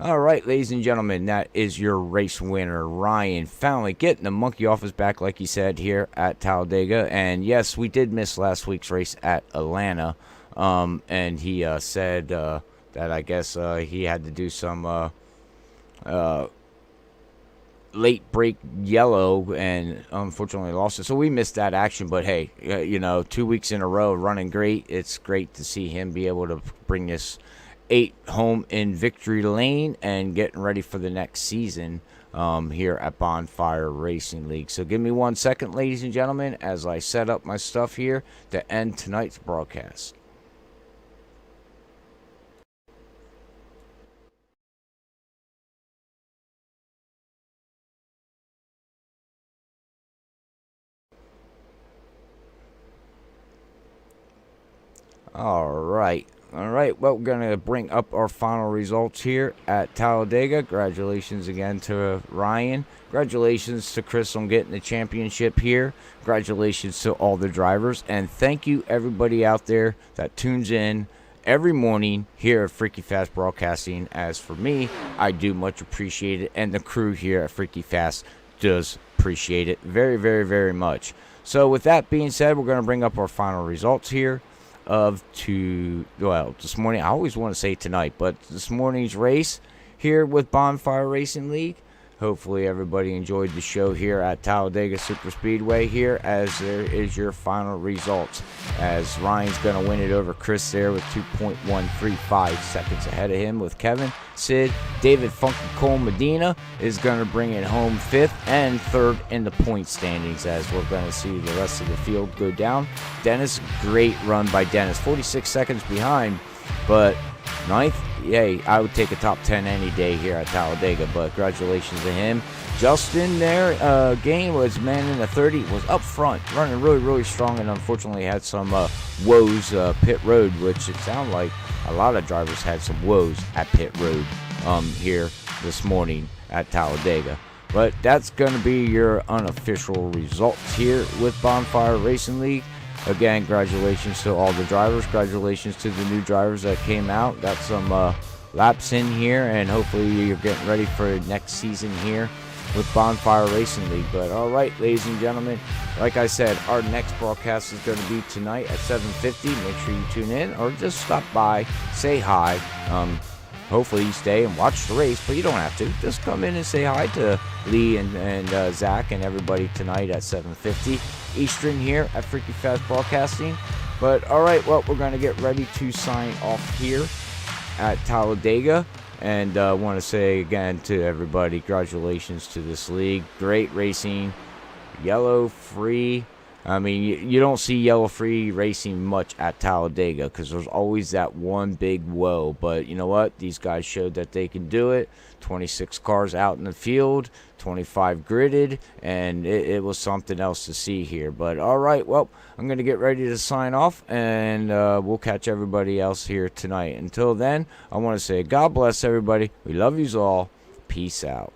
All right, ladies and gentlemen, that is your race winner, Ryan. Finally getting the monkey off his back, like he said, here at Talladega. And yes, we did miss last week's race at Atlanta. And he said that I guess he had to do some late break yellow and unfortunately lost it. So we missed that action. But hey, 2 weeks in a row running great. It's great to see him be able to bring this 8 home in victory lane and getting ready for the next season here at Bonfire Racing League. So give me 1 second, ladies and gentlemen, as I set up my stuff here to end tonight's broadcast. All right. All right, well, we're going to bring up our final results here at Talladega. Congratulations again to Ryan. Congratulations to Chris on getting the championship here. Congratulations to all the drivers. And thank you, everybody out there that tunes in every morning here at Freaky Fast Broadcasting. As for me, I do much appreciate it. And the crew here at Freaky Fast does appreciate it very, very, very much. So with that being said, we're going to bring up our final results here. This morning, I always want to say tonight, but this morning's race here with Bonfire Racing League. Hopefully everybody enjoyed the show here at Talladega Super Speedway here, as there is your final results, as Ryan's going to win it over Chris there with 2.135 seconds ahead of him with Kevin. Sid, David Funky Cole Medina is going to bring it home 5th and 3rd in the point standings, as we're going to see the rest of the field go down. Dennis, great run by Dennis, 46 seconds behind, but 9th, yay, I would take a top 10 any day here at Talladega, but congratulations to him. Justin there, Gain was man in the 30, was up front, running really, really strong, and unfortunately had some woes pit road, which it sounded like a lot of drivers had some woes at pit road here this morning at Talladega. But that's going to be your unofficial results here with Bonfire Racing League. Again, congratulations to all the drivers. Congratulations to the new drivers that came out. Got some laps in here, and hopefully you're getting ready for next season here with Bonfire Racing League. But all right, ladies and gentlemen, like I said, our next broadcast is going to be tonight at 7:50. Make sure you tune in or just stop by, say hi. Hopefully you stay and watch the race, but you don't have to. Just come in and say hi to Lee and Zach and everybody tonight at 7:50 Eastern here at Freaky Fast Broadcasting. But all right, well, we're going to get ready to sign off here at Talladega. And I want to say again to everybody, congratulations to this league. Great racing, yellow free. I mean, you don't see yellow free racing much at Talladega because there's always that one big woe. But you know what? These guys showed that they can do it. 26 cars out in the field, 25 gridded, and it was something else to see here. But all right, well, I'm going to get ready to sign off, and we'll catch everybody else here tonight. Until then, I want to say God bless everybody. We love yous all. Peace out.